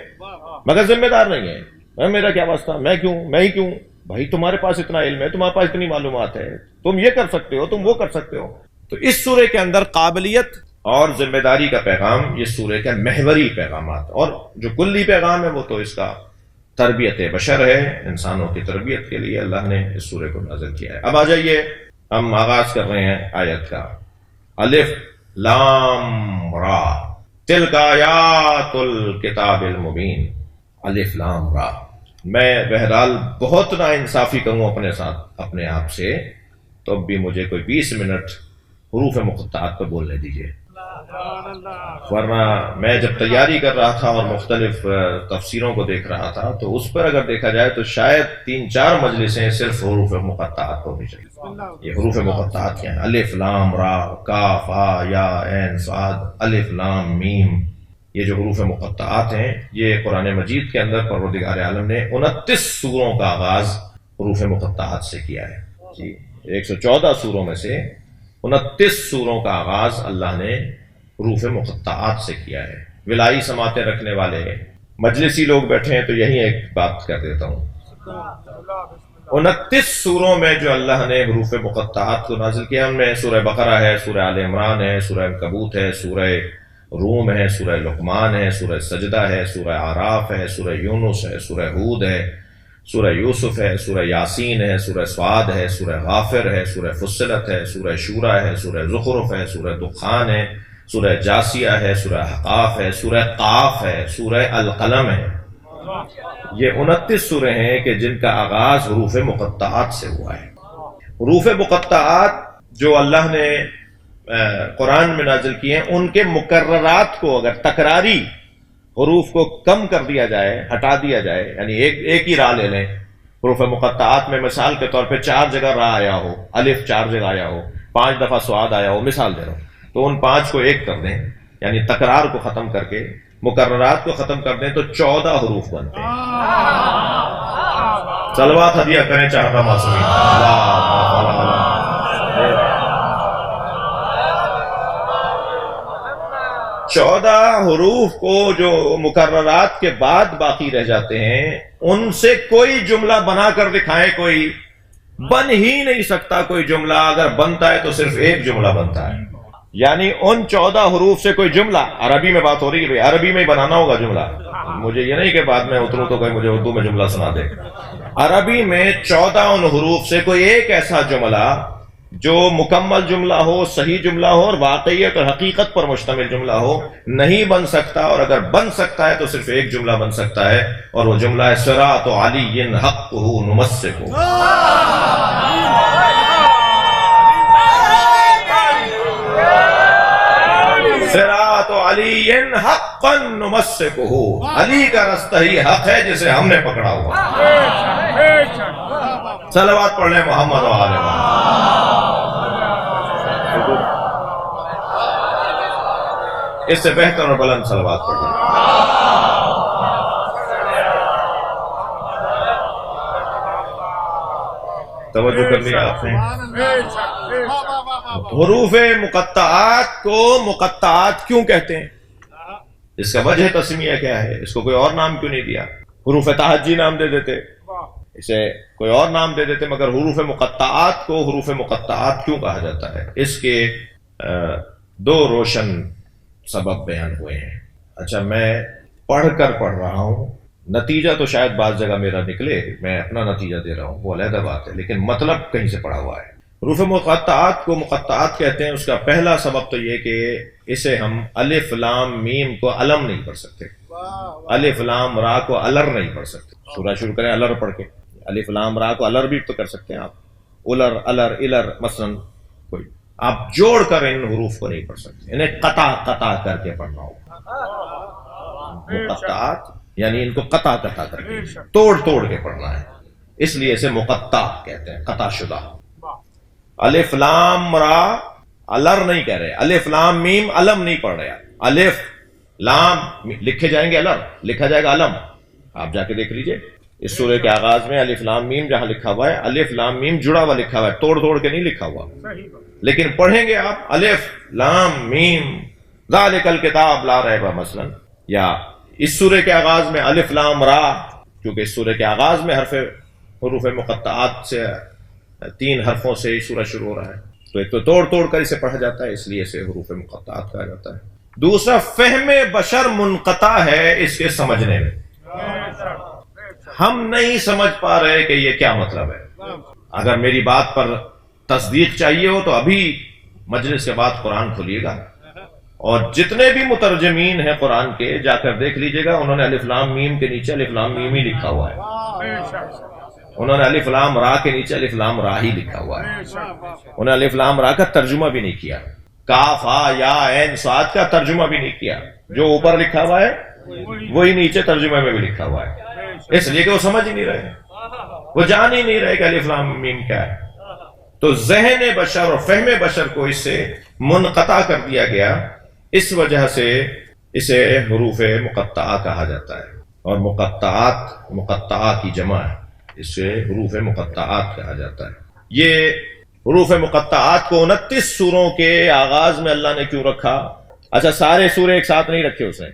مگر ذمہ دار نہیں ہے۔ میرا کیا واسطہ، میں ہی کیوں؟ بھائی تمہارے پاس اتنا علم ہے، تمہارے پاس اتنی معلومات ہے، تم یہ کر سکتے ہو، تم وہ کر سکتے ہو۔ تو اس سورے کے اندر قابلیت اور ذمہ داری کا پیغام یہ سورے کا محوری پیغامات، اور جو کلی پیغام ہے وہ تو اس کا تربیت بشر ہے، انسانوں کی تربیت کے لیے اللہ نے اس سورے کو نازل کیا ہے۔ اب آ جائیے، ہم آغاز کر رہے ہیں آیت کا۔ الف لام را تلک آیات الکتاب المبین۔ الف لام را، میں بہرحال بہت نا انصافی کروں اپنے آپ سے، تو اب بھی مجھے کوئی 20 منٹ حروف مقطعات پہ بولنے دیجیے، ورنہ میں جب تیاری کر رہا تھا اور مختلف تفسیروں کو دیکھ رہا تھا تو اس پر اگر دیکھا جائے تو شاید 3-4 مجلسیں صرف حروف مقطعات ہونی چاہیے۔ یہ حروف مقطعات کیا ہیں؟ الف لام را کاف ہا یا عین صاد الف لام میم، یہ جو حروف مقطعات ہیں یہ قرآن مجید کے اندر پروردگار عالم نے 29 سوروں کا آغاز حروف مقطعات سے کیا ہے۔ جی 114 سوروں میں سے 29 سوروں کا آغاز اللہ نے حروف مقطعات سے کیا ہے۔ ولائی سماعتیں رکھنے والے مجلسی لوگ بیٹھے ہیں تو یہی ایک بات کر دیتا ہوں، 29 سوروں میں جو اللہ نے حروف مقطعات کو نازل کیا، ان میں سورہ بقرہ ہے، سورہ آل عمران ہے، سورہ عنکبوت ہے، سورہ روم ہے، سورہ لقمان ہے، سورہ سجدہ ہے، سورہ اعراف ہے، سورہ یونس ہے، سورہ ہود ہے، سورہ یوسف ہے، سورہ یاسین ہے، سورہ سعاد ہے، سورہ غافر ہے، سورہ فصلت ہے، سورہ شورى ہے، سورہ زخرف ہے، سورہ دخان ہے، سورہ جاسیہ ہے، سورہ حقاف ہے، سورہ قاف ہے، سورہ القلم ہے۔ یہ 29 سورے ہیں کہ جن کا آغاز حروف مقطعات سے ہوا ہے۔ حروف مقطعات جو اللہ نے قرآن میں نازل کیے ہیں، ان کے مکررات کو اگر تکراری حروف کو کم کر دیا جائے، ہٹا دیا جائے، یعنی ایک ہی راہ لے لیں، حروف مقطعات میں مثال کے طور پہ 4 جگہ راہ آیا ہو، الف 4 جگہ آیا ہو، 5 دفعہ سعاد آیا ہو، مثال دے رہا ہوں، تو ان 5 کو ایک کر دیں، یعنی تکرار کو ختم کر کے مکررات کو ختم کر دیں تو 14 حروف بنتے ہیں۔ صلوات ہدیہ کریں چاہتا معصومین۔ 14 حروف کو جو مکررات کے بعد باقی رہ جاتے ہیں، ان سے کوئی جملہ بنا کر دکھائیں، کوئی بن ہی نہیں سکتا کوئی جملہ، اگر بنتا ہے تو صرف ایک جملہ بنتا ہے، یعنی ان 14 حروف سے کوئی جملہ، عربی میں بات ہو رہی ہے، عربی میں بنانا ہوگا جملہ، مجھے یہ نہیں کہ بعد میں اتروں تو کوئی مجھے اردو میں جملہ سنا دے، عربی میں 14 ان حروف سے کوئی ایک ایسا جملہ جو مکمل جملہ ہو، صحیح جملہ ہو اور واقعیت اور حقیقت پر مشتمل جملہ ہو، نہیں بن سکتا، اور اگر بن سکتا ہے تو صرف ایک جملہ بن سکتا ہے، اور وہ جملہ ہے صراط علی حقہ نمسک۔ صراط علی حقا نمسکہ، علی کا رستہ ہی حق ہے جسے ہم نے پکڑا ہوا۔ صلوات پڑھ لیں محمد و آل محمد۔ اس سے بہتر اور بلند صلوات پڑھ لیں۔ توجہ کر لیا آپ نے؟ حروف مقطعات کو مقطعات کیوں کہتے ہیں؟ اس کا وجہ تسمیہ کیا ہے؟ اس کو کوئی اور نام کیوں نہیں دیا؟ حروف تہجی نام دے دیتے، اسے کوئی اور نام دے دیتے، مگر حروف مقطعات کو حروف مقطعات کیوں کہا جاتا ہے؟ اس کے 2 روشن سبب بیان ہوئے ہیں۔ اچھا، میں پڑھ رہا ہوں، نتیجہ تو شاید بعض جگہ میرا نکلے، میں اپنا نتیجہ دے رہا ہوں، وہ علیحدہ بات ہے، لیکن مطلب کہیں سے پڑھا ہوا ہے۔ حروف مقطعات کو مقطعات کہتے ہیں، اس کا پہلا سبب تو یہ کہ اسے ہم الف لام میم کو علم نہیں پڑھ سکتے، الف لام را کو الر نہیں پڑھ سکتے۔ سورہ شروع کریں الر پڑھ کے، الف لام را کو الر بھی تو کر سکتے ہیں آپ، الر الر الر مثلا، کوئی آپ جوڑ کر ان حروف کو نہیں پڑھ سکتے، انہیں قطع کر کے پڑھنا ہوگا۔ مقطعات یعنی ان کو قطع کر کے، توڑ کے پڑھنا ہے، اس لیے اسے مقطع کہتے ہیں، قطع شدہ۔ الف لام را الر نہیں کہہ رہے، الف لام میم علم نہیں پڑھ رہے، الف لام لکھے جائیں گے الر، لکھا جائے گا علم، آپ جا کے دیکھ لیجئے اس سورہ کے آغاز میں الف لام میم جہاں لکھا ہوا ہے، الف لام میم جڑا ہوا لکھا ہوا ہے، توڑ کے نہیں لکھا ہوا، لیکن پڑھیں گے آپ الف لام میم ذالک الکتاب لا ریب مثلا، یا اس سورہ کے آغاز میں الف لام را، کیونکہ اس سورہ کے آغاز میں حروف مقطعات سے 3 حرفوں سے سورہ شروع ہو رہا ہے، تو ایک تو توڑ کر اسے پڑھا جاتا ہے، اس لیے اسے حروف مقطعات کہا جاتا ہے۔ دوسرا، فہم بشر منقطع ہے اس کے سمجھنے میں، ہم نہیں سمجھ پا رہے کہ یہ کیا مطلب ہے۔ اگر میری بات پر تصدیق چاہیے ہو تو ابھی مجلس کے بعد قرآن کھولیے گا، اور جتنے بھی مترجمین ہیں قرآن کے جا کر دیکھ لیجئے گا، انہوں نے الف لام میم کے نیچے الف لام میم ہی لکھا ہوا ہے، انہوں نے الف لام را کے نیچے الف لام را ہی لکھا ہوا ہے، انہوں نے الف لام را کا ترجمہ بھی نہیں کیا، کاف ہا یا عین صاد کا ترجمہ بھی نہیں کیا، جو اوپر لکھا ہوا ہے وہی نیچے ترجمے میں بھی لکھا ہوا ہے، اس لیے کہ وہ سمجھ ہی نہیں رہے، وہ جان ہی نہیں رہے کہ الف لام میم کیا ہے۔ تو ذہن بشر اور فہم بشر کو اس سے منقطع کر دیا گیا، اس وجہ سے اسے حروف مقطعہ کہا جاتا ہے، اور مقطعہ کی جمع ہے، اس سے حروف مقطعات کہا جاتا ہے۔ یہ حروف مقطعات کو 29 سوروں کے آغاز میں اللہ نے کیوں رکھا؟ اچھا، سارے سورے ایک ساتھ نہیں رکھے، اس نے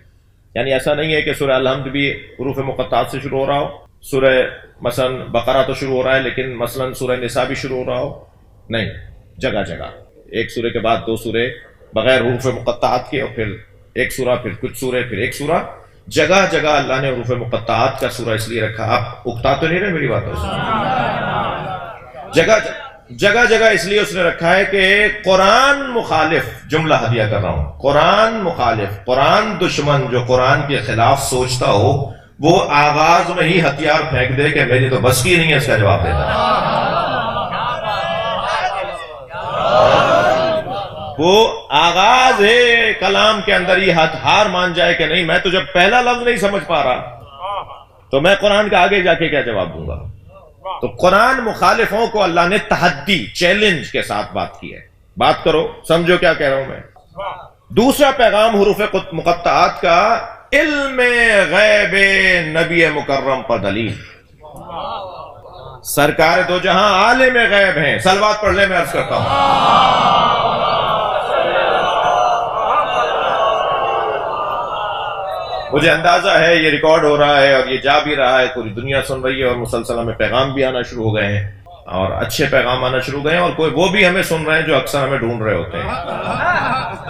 یعنی ایسا نہیں ہے کہ سورہ الحمد بھی حروف مقطعات سے شروع ہو رہا ہو، سورہ مثلا بقرہ تو شروع ہو رہا ہے لیکن مثلا سورہ نساء بھی شروع ہو رہا ہو، نہیں، جگہ جگہ ایک سورے کے بعد 2 سورے بغیر حروف مقطعات کے، اور پھر ایک سورہ، پھر کچھ سورے، پھر ایک سورہ، جگہ جگہ اللہ نے حروف مقطعات کا سورہ اس لیے رکھا. آپ اکتا تو نہیں رہے میری باتوں سے؟ جگہ جگہ اس لیے اس نے رکھا ہے کہ قرآن مخالف، جملہ ہدیہ کر رہا ہوں، قرآن مخالف، قرآن دشمن جو قرآن کے خلاف سوچتا ہو وہ آغاز میں ہی ہتھیار پھینک دے کہ میری تو بس کی نہیں ہے اس کا جواب دینا. وہ آغاز ہے کلام کے اندر ہی ہار مان جائے کہ نہیں، میں تو جب پہلا لفظ نہیں سمجھ پا رہا تو میں قرآن کا آگے جا کے کیا جواب دوں گا. تو قرآن مخالفوں کو اللہ نے تحدی، چیلنج کے ساتھ بات کی ہے. بات کرو، سمجھو کیا کہہ رہا ہوں میں. دوسرا پیغام حروف مقطعات کا، علم غیب نبی مکرم پر دلیل. سرکار دو جہاں عالم غیب ہیں. صلوات پڑھ لیں، میں عرض کرتا ہوں. مجھے اندازہ ہے یہ ریکارڈ ہو رہا ہے اور یہ جا بھی رہا ہے، پوری دنیا سن رہی ہے، اور مسلسل ہمیں پیغام بھی آنا شروع ہو گئے ہیں اور اچھے پیغام آنا شروع ہو گئے ہیں، اور کوئی وہ بھی ہمیں سن رہے ہیں جو اکثر ہمیں ڈھونڈ رہے ہوتے ہیں.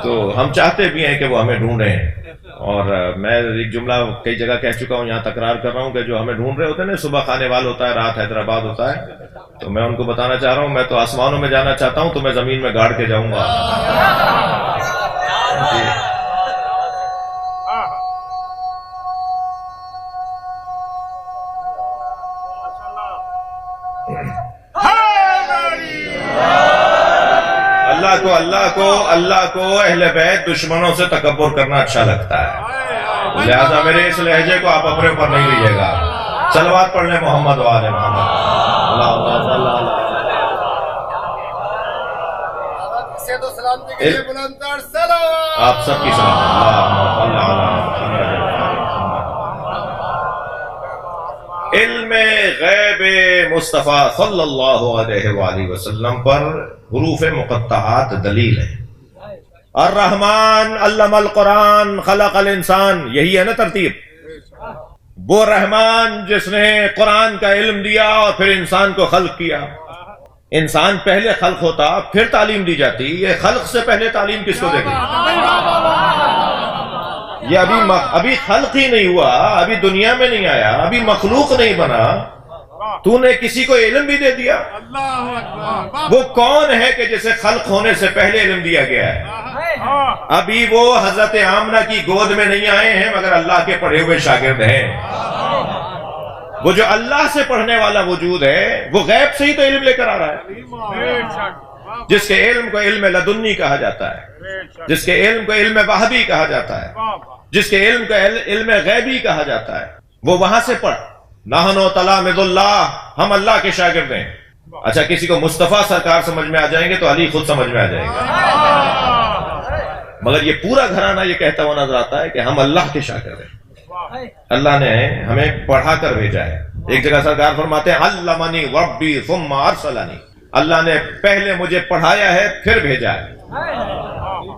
تو ہم چاہتے بھی ہیں کہ وہ ہمیں ڈھونڈیں. اور میں ایک جملہ کئی جگہ کہہ چکا ہوں، یہاں تکرار کر رہا ہوں کہ جو ہمیں ڈھونڈ رہے ہوتے ہیں نا، صبح خانے وال ہوتا ہے، رات حیدرآباد ہوتا ہے، تو میں ان کو بتانا چاہ رہا ہوں میں تو آسمانوں میں جانا چاہتا ہوں، تو میں زمین میں گاڑ کے جاؤں گا. اللہ کو اہل بیت دشمنوں سے تکبر کرنا اچھا لگتا ہے، لہذا میرے اس لہجے کو آپ اپنے اوپر نہیں لیجیے گا. صلوات پڑھ لیں محمد و آل محمد. آپ سب کی علم غیب مصطفیٰ صلی اللہ علیہ وآلہ وسلم پر حروف مقطعات دلیل ہے. الرحمن علم القرآن خلق الانسان، یہی ہے نا ترتیب. وہ رحمان جس نے قرآن کا علم دیا اور پھر انسان کو خلق کیا. انسان پہلے خلق ہوتا پھر تعلیم دی جاتی، یہ خلق سے پہلے تعلیم کس کو دے گی؟ یہ ابھی خلق ہی نہیں ہوا، ابھی دنیا میں نہیں آیا، ابھی مخلوق نہیں بنا، تو نے کسی کو علم بھی دے دیا. وہ کون ہے کہ جسے خلق ہونے سے پہلے علم دیا گیا ہے؟ ابھی وہ حضرت آمنہ کی گود میں نہیں آئے ہیں مگر اللہ کے پڑھے ہوئے شاگرد ہیں. وہ جو اللہ سے پڑھنے والا وجود ہے وہ غیب سے ہی تو علم لے کر آ رہا ہے. جس کے علم کو علم لدنی کہا جاتا ہے، جس کے علم کو علم وحبی کہا جاتا ہے، جس کے علم کو علم غیبی کہا جاتا ہے، وہ وہاں سے پڑھ. نحن تلامذ اللہ، ہم اللہ کے شاگرد ہیں. اچھا، کسی کو مصطفیٰ سرکار سمجھ میں آ جائیں گے تو علی خود سمجھ میں آ جائے گا، مگر یہ پورا گھرانہ یہ کہتا ہوا نظر آتا ہے کہ ہم اللہ کے شاگرد ہیں. اللہ نے ہمیں پڑھا کر بھیجا ہے. ایک جگہ سرکار فرماتے ہیں علمنی ربی ثم ارسلنی، اللہ نے پہلے مجھے پڑھایا ہے پھر بھیجا ہے.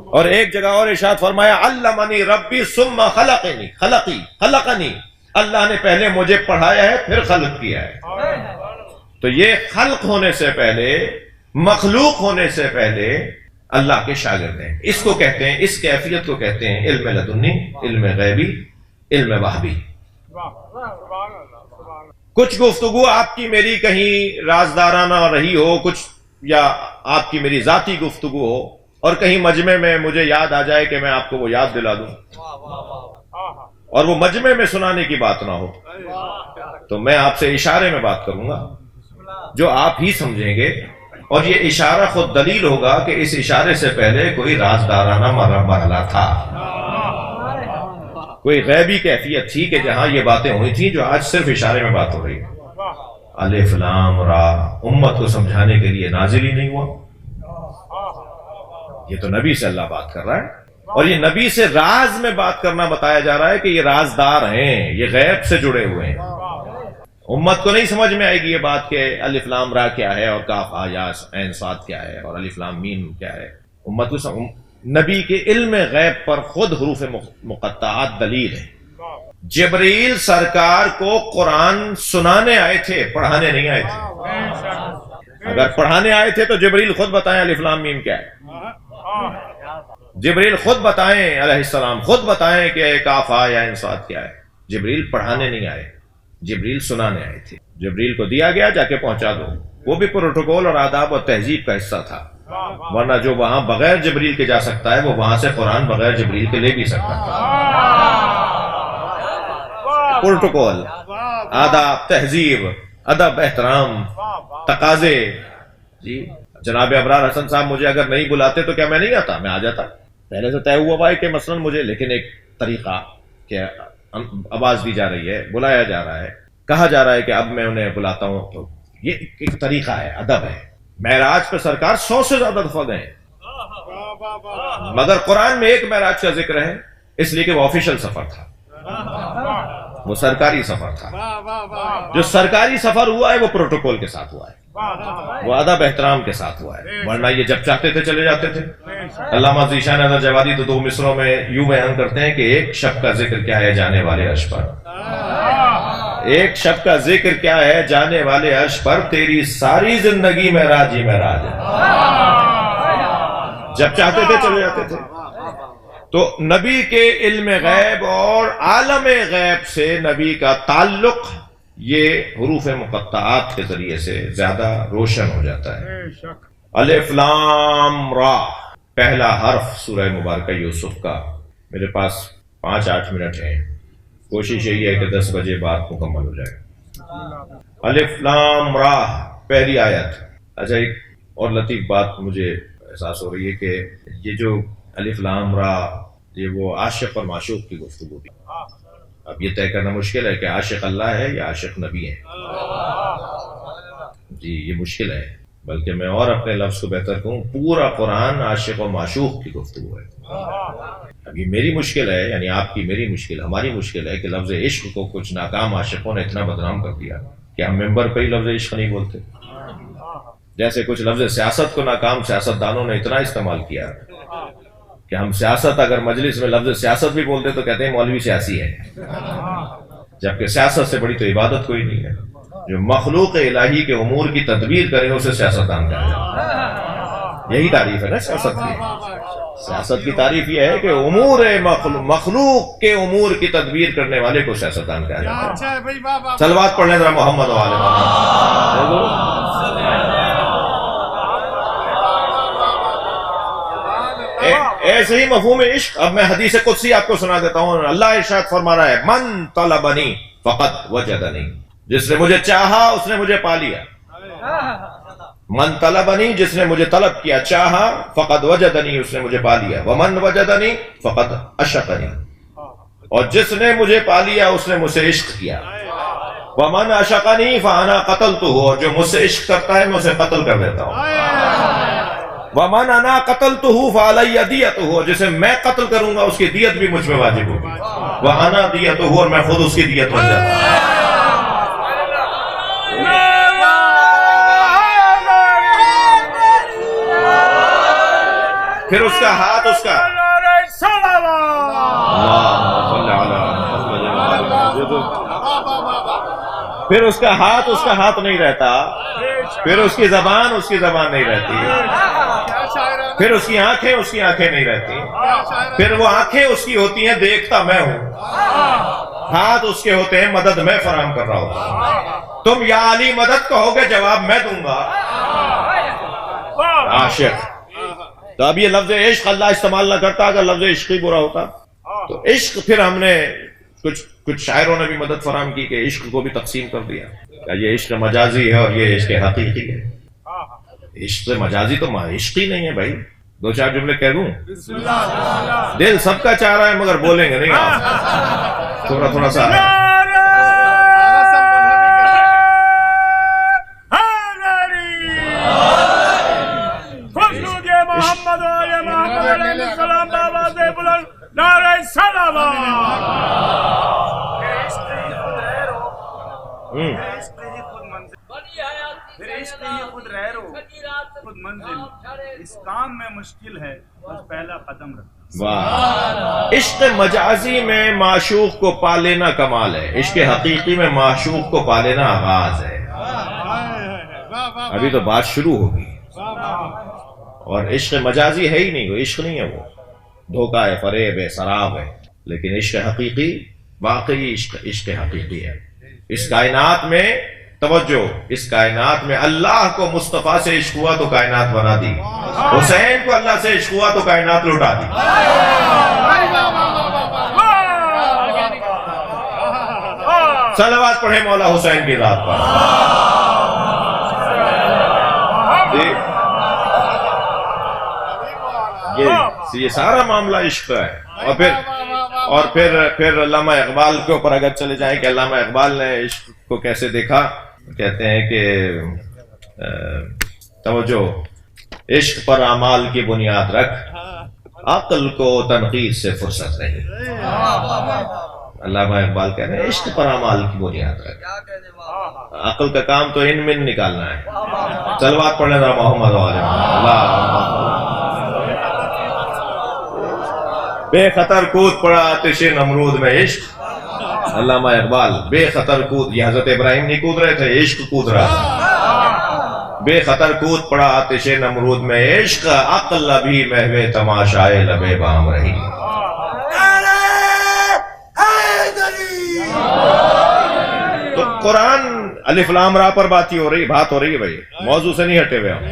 اور ایک جگہ اور ارشاد فرمایا علمنی ربی ثم خلقنی، اللہ نے پہلے مجھے پڑھایا ہے پھر خلق کیا ہے. تو یہ خلق ہونے سے پہلے، مخلوق ہونے سے پہلے اللہ کے شاگرد ہیں. اس کو کہتے ہیں، اس کیفیت کو کہتے ہیں علم لدنی، علم غیبی، علم وحبی. کچھ گفتگو آپ کی میری کہیں رازدارانہ رہی ہو، کچھ یا آپ کی میری ذاتی گفتگو ہو، اور کہیں مجمع میں مجھے یاد آ جائے کہ میں آپ کو وہ یاد دلا دوں، اور وہ مجمع میں سنانے کی بات نہ ہو، تو میں آپ سے اشارے میں بات کروں گا جو آپ ہی سمجھیں گے. اور یہ اشارہ خود دلیل ہوگا کہ اس اشارے سے پہلے کوئی رازدارانہ مرحلہ تھا، کوئی غیبی کیفیت تھی کہ جہاں یہ باتیں ہوئی تھیں جو آج صرف اشارے میں بات ہو رہی ہے. الف لام را امت کو سمجھانے کے لیے نازل ہی نہیں ہوا. یہ تو نبی سے اللہ بات کر رہا ہے، اور یہ نبی سے راز میں بات کرنا بتایا جا رہا ہے کہ یہ رازدار ہیں، یہ غیب سے جڑے ہوئے ہیں. امت کو نہیں سمجھ میں آئے گی یہ بات کہ الف لام را کیا ہے اور کاف یا عین صاد کیا ہے اور الف لام میم کیا ہے. امت کو نبی کے علم غیب پر خود حروف مقطعات دلیل ہے۔ جبریل سرکار کو قرآن سنانے آئے تھے، پڑھانے نہیں آئے تھے۔ اگر پڑھانے آئے تھے تو جبریل خود بتائیں الف لام میم کیا ہے، جبریل خود بتائیں، علیہ السلام خود بتائیں کہ کاف ہا یا عین صاد کیا ہے۔ جبریل پڑھانے نہیں آئے، جبریل سنانے آئے تھے۔ جبریل کو دیا گیا جا کے پہنچا دو، وہ بھی پروٹوکول اور آداب اور تہذیب کا حصہ تھا، ورنہ جو وہاں بغیر جبریل کے جا سکتا ہے وہ وہاں سے قرآن بغیر جبریل کے لے بھی سکتا تھا۔ پروٹوکول، آداب، تہذیب، ادب، احترام، تقاضے۔ جی جناب ابرار حسن صاحب مجھے اگر نہیں بلاتے تو کیا میں نہیں آتا؟ میں آ جاتا، پہلے سے طے ہوا ہوا ہے کہ مثلا مجھے، لیکن ایک طریقہ کہ آواز دی جا رہی ہے، بلایا جا رہا ہے، کہا جا رہا ہے کہ اب میں انہیں بلاتا ہوں، تو یہ ایک طریقہ ہے، ادب ہے۔ معراج پہ سرکار 100 سے زیادہ دفعہ گئے، مگر قرآن میں ایک معراج کا ذکر ہے، اس لیے کہ وہ آفیشل سفر تھا، وہ سرکاری سفر تھا۔ جو سرکاری سفر ہوا ہے وہ پروٹوکول کے ساتھ ہوا ہے، وہ ادب احترام کے ساتھ ہوا ہے، ورنہ یہ جب چاہتے تھے چلے جاتے تھے۔ علامہ ذیشان اظہر جوادی تو 2 مصروں میں یوں بیان کرتے ہیں کہ ایک شب کا ذکر کیا ہے جانے والے عرش پر، ایک شب کا ذکر کیا ہے جانے والے عرش پر، تیری ساری زندگی معراج ہی معراج ہے۔ جب چاہتے تھے چلے جاتے تھے۔ تو نبی کے علم غیب اور عالم غیب سے نبی کا تعلق یہ حروف مقطعات کے ذریعے سے زیادہ روشن ہو جاتا ہے۔ الف لام را پہلا حرف سورہ مبارکہ یوسف کا۔ میرے پاس 5-8 منٹ ہیں، کوشش یہی ہے کہ 10 بجے بات مکمل ہو جائے۔ الف لام را پہلی آیت۔ اچھا ایک اور لطیف بات مجھے احساس ہو رہی ہے کہ یہ جو الف لام را، یہ وہ عاشق اور معشوق کی گفتگو بھی۔ اب یہ طے کرنا مشکل ہے کہ عاشق اللہ ہے یا عاشق نبی ہے، جی یہ مشکل ہے، بلکہ میں اور اپنے لفظ کو بہتر کہوں، پورا قرآن عاشق اور معشوق کی گفتگو ہے۔ اب یہ میری مشکل ہے، یعنی آپ کی، میری مشکل، ہماری مشکل ہے کہ لفظ عشق کو کچھ ناکام عاشقوں نے اتنا بدنام کر دیا کہ ہم ممبر پہ ہی لفظ عشق نہیں بولتے، جیسے کچھ لفظ سیاست کو ناکام سیاستدانوں نے اتنا استعمال کیا کہ ہم سیاست، اگر مجلس میں لفظ سیاست بھی بولتے تو کہتے ہیں مولوی سیاسی ہے، جبکہ سیاست سے بڑی تو عبادت کوئی نہیں ہے۔ جو مخلوق الہی کے امور کی تدبیر کرے اسے سیاستدان کہا جاتا ہے۔ یہی تعریف ہے نا سیاست کی۔ سیاست کی تعریف یہ ہے کہ امور مخلوق کے امور کی تدبیر کرنے والے کو سیاستدان کہا جاتا ہے۔ صلوات پڑھ لیں ذرا محمد وآل محمد۔ ایسے ہی مفہوم عشق، اب میں حدیث قدسی آپ کو سنا دیتا ہوں۔ اللہ ارشاد فرما رہا ہے، من طلبنی فقط وجدنی، جس نے مجھے چاہا اس نے مجھے پا لیا۔ من طلبنی، جس نے مجھے طلب کیا، چاہا، فقط وجدنی، اس نے مجھے پا لیا، ومن وجدنی فقط عشقنی، اور جس نے مجھے پا لیا اس نے مجھ سے عشق کیا، ومن عشقنی فانا قتلتہ، اور جو مجھ سے عشق کرتا ہے میں اسے قتل کر دیتا ہوں، ومن انا قتلتہ فعلی دیتہ، جسے میں قتل کروں گا اس کی دیت بھی مجھ پہ واجب ہوگی، وانا دیتہ، اور میں خود اس کی دیت بن جاتا ہوں۔ پھر اس کا ہاتھ، اس کا پھر اس کا ہاتھ، اس کا ہاتھ نہیں رہتا، پھر اس کی زبان، اس کی زبان نہیں رہتی، پھر اس کی آنکھیں، اس کی آنکھیں نہیں رہتی، پھر وہ آنکھیں اس کی ہوتی ہیں دیکھتا میں ہوں، ہاتھ اس کے ہوتے ہیں مدد میں فراہم کر رہا ہوں۔ تم یا علی مدد کہو گے، جواب میں دوں گا۔ عاشق۔ تو اب یہ لفظ عشق اللہ استعمال نہ کرتا، اگر لفظ عشق ہی برا ہوتا تو عشق، پھر ہم نے کچھ شاعروں نے بھی مدد فراہم کی کہ عشق کو بھی تقسیم کر دیا، یہ عشق مجازی ہے اور یہ عشق حقیقی ہے۔ عشق مجازی تو عشق ہی نہیں ہے بھائی۔ 2-4 جملے کہہ دوں، دل سب کا چاہ رہا ہے مگر بولیں گے نہیں آپ، تھوڑا سا محمد علیہ السلام باواز بلند نعرہ سلام۔ پھر عشق ہی خود رہرو خود منزل، اس کام میں مشکل ہے بس پہلا قدم رکھنا۔ واہ، عشق مجازی میں معشوق کو پا لینا کمال ہے، عشق حقیقی میں معشوق کو پا لینا آغاز ہے۔ ابھی تو بات شروع ہوگی، اور عشق مجازی ہے ہی نہیں، وہ عشق نہیں ہے، وہ دھوکہ ہے، فریب ہے، سراب ہے، لیکن عشق حقیقی واقعی عشق حقیقی ہے۔ اس کائنات میں توجہ، اس کائنات میں اللہ کو مصطفیٰ سے عشق ہوا تو کائنات بنا دی، حسین کو اللہ سے عشق ہوا تو کائنات لوٹا دی۔ صلوات پڑھیں مولا حسین کی ذات پر۔ یہ سارا معاملہ عشق ہے۔ اور پھر علامہ اقبال کے اوپر اگر چلے جائیں کہ علامہ اقبال نے عشق کو کیسے دیکھا، کہتے ہیں کہ توجہ، عشق پر اعمال کی بنیاد رکھ، عقل کو تنقید سے فرصت نہیں۔ علامہ اقبال کہہ رہے ہیں عشق پر اعمال کی بنیاد رکھ، عقل کا کام تو ان من نکالنا ہے۔ صلوات پڑھنے ذرا محمد وعلى اللہ۔ بے خطر کود پڑا آتش نمرود میں عشق، علامہ اقبال بے خطر کود، یہ حضرت ابراہیم نہیں کود رہے تھے، عشق کود رہا۔ بے خطر کود پڑا آتش نمرود میں عشق، عقل ابھی محو تماشائے لبے بام رہی۔ تو قرآن الف لام را پر بات ہو رہی ہے بھائی، موضوع سے نہیں ہٹے ہوئے ہم،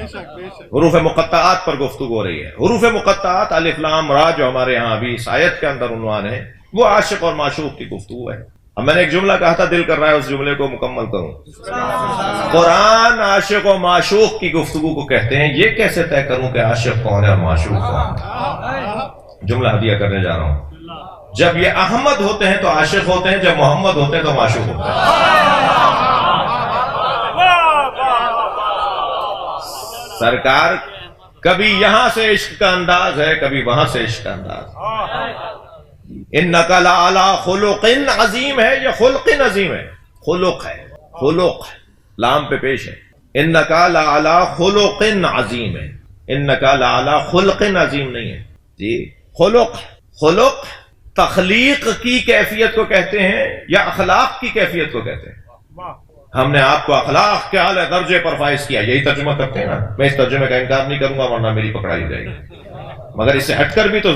حروف مقطعات پر گفتگو ہو رہی ہے۔ حروف مقطعات الف لام را جو ہمارے ہاں ابھی اس آیت کے اندر عنوان ہے، وہ عاشق اور معشوق کی گفتگو ہے۔ اب میں نے ایک جملہ کہا تھا، دل کر رہا ہے اس جملے کو مکمل کروں۔ قرآن عاشق و معشوق کی گفتگو کو کہتے ہیں، یہ کیسے طے کروں کہ عاشق کون ہے اور معشوق کون ہے؟ جملہ ہدیہ کرنے جا رہا ہوں۔ جب یہ احمد ہوتے ہیں تو عاشق ہوتے ہیں، جب محمد ہوتے ہیں تو معشوق ہوتے ہیں۔ سرکار کبھی یہاں سے عشق کا انداز ہے، کبھی وہاں سے عشق کا انداز۔ انک لعلی خلق عظیم ہے، یہ خلق عظیم ہے، خلق ہے، خلق لام پہ پیش ہے۔ انک لعلی خلق عظیم ہے، انک لعلی خلق عظیم نہیں ہے جی، خلق تخلیق کی کیفیت کو کہتے ہیں یا اخلاق کی کیفیت کو کہتے ہیں۔ ہم نے آپ کو اخلاق کے اعلی درجے پر فائز کیا، یہی ترجمہ کرتے ہیں نا۔ میں اس ترجمے کا انکار نہیں کروں گا ورنہ میری پکڑائی جائے گی، مگر اس سے ہٹ کر بھی تو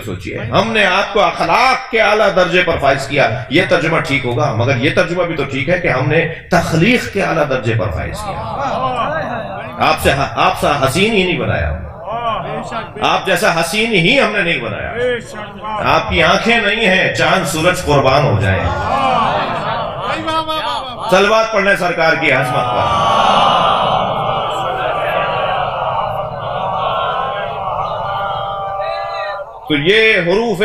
سوچئے، ہم نے آپ کو اخلاق کے اعلی درجے پر فائز کیا، یہ ترجمہ ٹھیک ہوگا، مگر یہ ترجمہ بھی تو ٹھیک ہے کہ ہم نے تخلیق کے اعلی درجے پر فائز کیا۔ آپ سا حسین ہی نہیں بنایا، آپ جیسا حسین ہی ہم نے نہیں بنایا۔ آپ کی آنکھیں نہیں ہیں، چاند سورج قربان ہو جائیں۔ صلوات پڑھنے سرکار کی عظمت پر۔ تو یہ حروف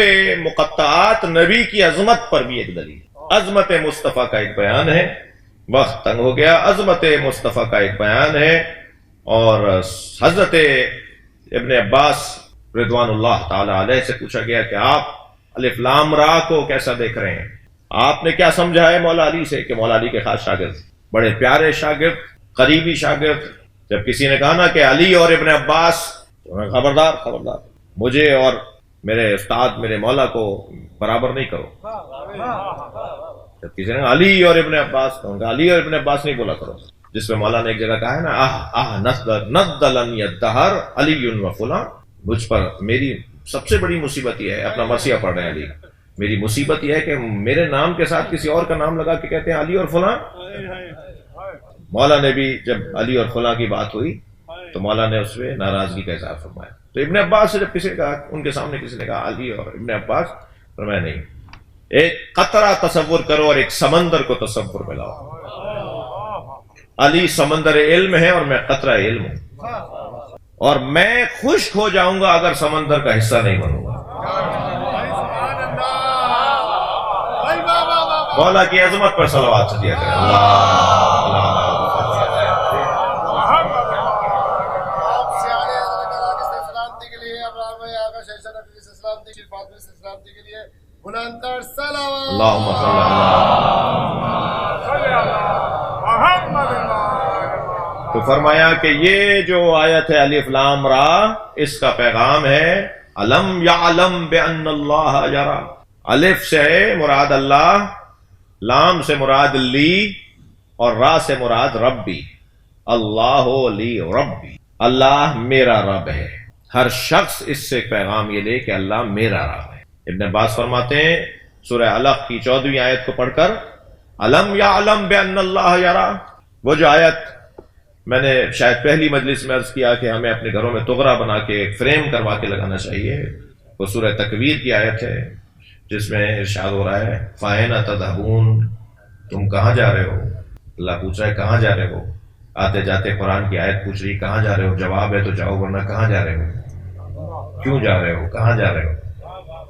مقطعات نبی کی عظمت پر بھی ایک دلیل، عظمت مصطفیٰ کا ایک بیان ہے۔ وقت تنگ ہو گیا، عظمت مصطفیٰ کا ایک بیان ہے۔ اور حضرت ابن عباس رضوان اللہ تعالی علیہ سے پوچھا گیا کہ آپ الف لام را کو کیسا دیکھ رہے ہیں؟ آپ نے کیا سمجھا ہے مولا علی سے؟ کہ مولا علی کے خاص شاگرد، بڑے پیارے شاگرد، قریبی شاگرد۔ جب کسی نے کہا نا کہ علی اور ابن عباس، خبردار مجھے اور میرے استاد میرے مولا کو برابر نہیں کرو۔ جب کسی نے کہا علی اور ابن عباس، علی اور ابن عباس نہیں بولا کرو، جس پہ مولا نے ایک جگہ کہا ہے نا، ندلنی الدہر علی و فلاں، مجھ پر میری سب سے بڑی مصیبت یہ ہے، اپنا مرثیہ پڑھ رہے ہیں علی، میری مصیبت یہ ہے کہ میرے نام کے ساتھ کسی اور کا نام لگا کے کہتے ہیں علی اور فلاں۔ مولا نے بھی جب علی اور فلاں کی بات ہوئی تو مولا نے اس پہ ناراضگی کا اظہار فرمایا۔ تو ابن عباس سے جب کسی نے کہا، ان کے سامنے کسی نے کہا علی اور ابن عباس، فرمایا نہیں، ایک قطرہ تصور کرو اور ایک سمندر کو تصور میں لاؤ۔ علی سمندر علم ہے اور میں قطرہ علم ہوں، اور میں خشک ہو جاؤں گا اگر سمندر کا حصہ نہیں بنوں گا۔ مولا کی عظمت پر صلوات سے دیا کریں۔ اللہم صلی اللہ تو فرمایا کہ یہ جو آیت ہے الف لام را، اس کا پیغام ہے الم یعلم بان اللہ یرا۔ الف سے مراد اللہ، لام سے مراد لی، اور را سے مراد ربی۔ اللہ لی ربی، اللہ میرا رب ہے۔ ہر شخص اس سے پیغام یہ لے کہ اللہ میرا رب ہے۔ ابن عباس فرماتے ہیں سورہ علق کی 14ویں آیت کو پڑھ کر الم یعلم بان اللہ یرا، وہ جو آیت میں نے شاید پہلی مجلس میں عرض کیا کہ ہمیں اپنے گھروں میں تغرا بنا کے ایک فریم کروا کے لگانا چاہیے، وہ سورہ تکویر کی آیت ہے جس میں ارشاد ہو رہا ہے فَأَيْنَ تَذْهَبُونَ، تم کہاں جا رہے ہو؟ اللہ پوچھ رہا ہے کہاں جا رہے ہو؟ آتے جاتے قرآن کی آیت پوچھ رہی کہاں جا رہے ہو؟ جواب ہے تو جاؤ، ورنہ کہاں جا رہے ہو؟ کیوں جا رہے ہو؟ کہاں جا رہے ہو؟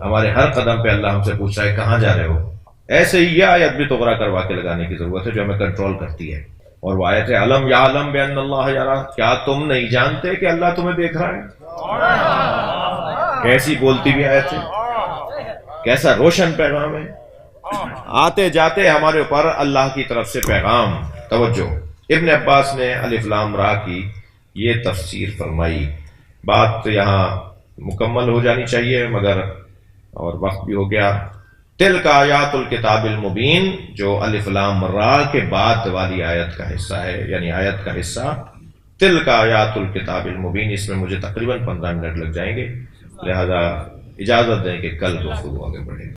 ہمارے ہر قدم پہ اللہ ہم سے پوچھ رہا ہے کہاں جا رہے ہو۔ ایسے ہی یہ آیت بھی تغرا کروا کے لگانے کی ضرورت ہے جو ہمیں کنٹرول کرتی ہے، اور وہ آیت ہے الم یعلم بان اللہ یرا، کیا تم نہیں جانتے کہ اللہ تمہیں دیکھ رہا ہے؟ کیسی بولتی بھی آیت ہے، کیسا روشن پیغام ہے۔ آتے جاتے ہمارے اوپر اللہ کی طرف سے پیغام۔ توجہ، ابن عباس نے الف لام را کی یہ تفسیر فرمائی۔ بات یہاں مکمل ہو جانی چاہیے مگر اور وقت بھی ہو گیا۔ تلک آیات الکتاب المبین، جو الف لام را کے بعد والی آیت کا حصہ ہے، یعنی آیت کا حصہ تلک آیات الکتاب المبین، اس میں مجھے تقریباً 15 منٹ لگ جائیں گے، لہذا اجازت دیں کہ کل گفتگو آگے بڑھے۔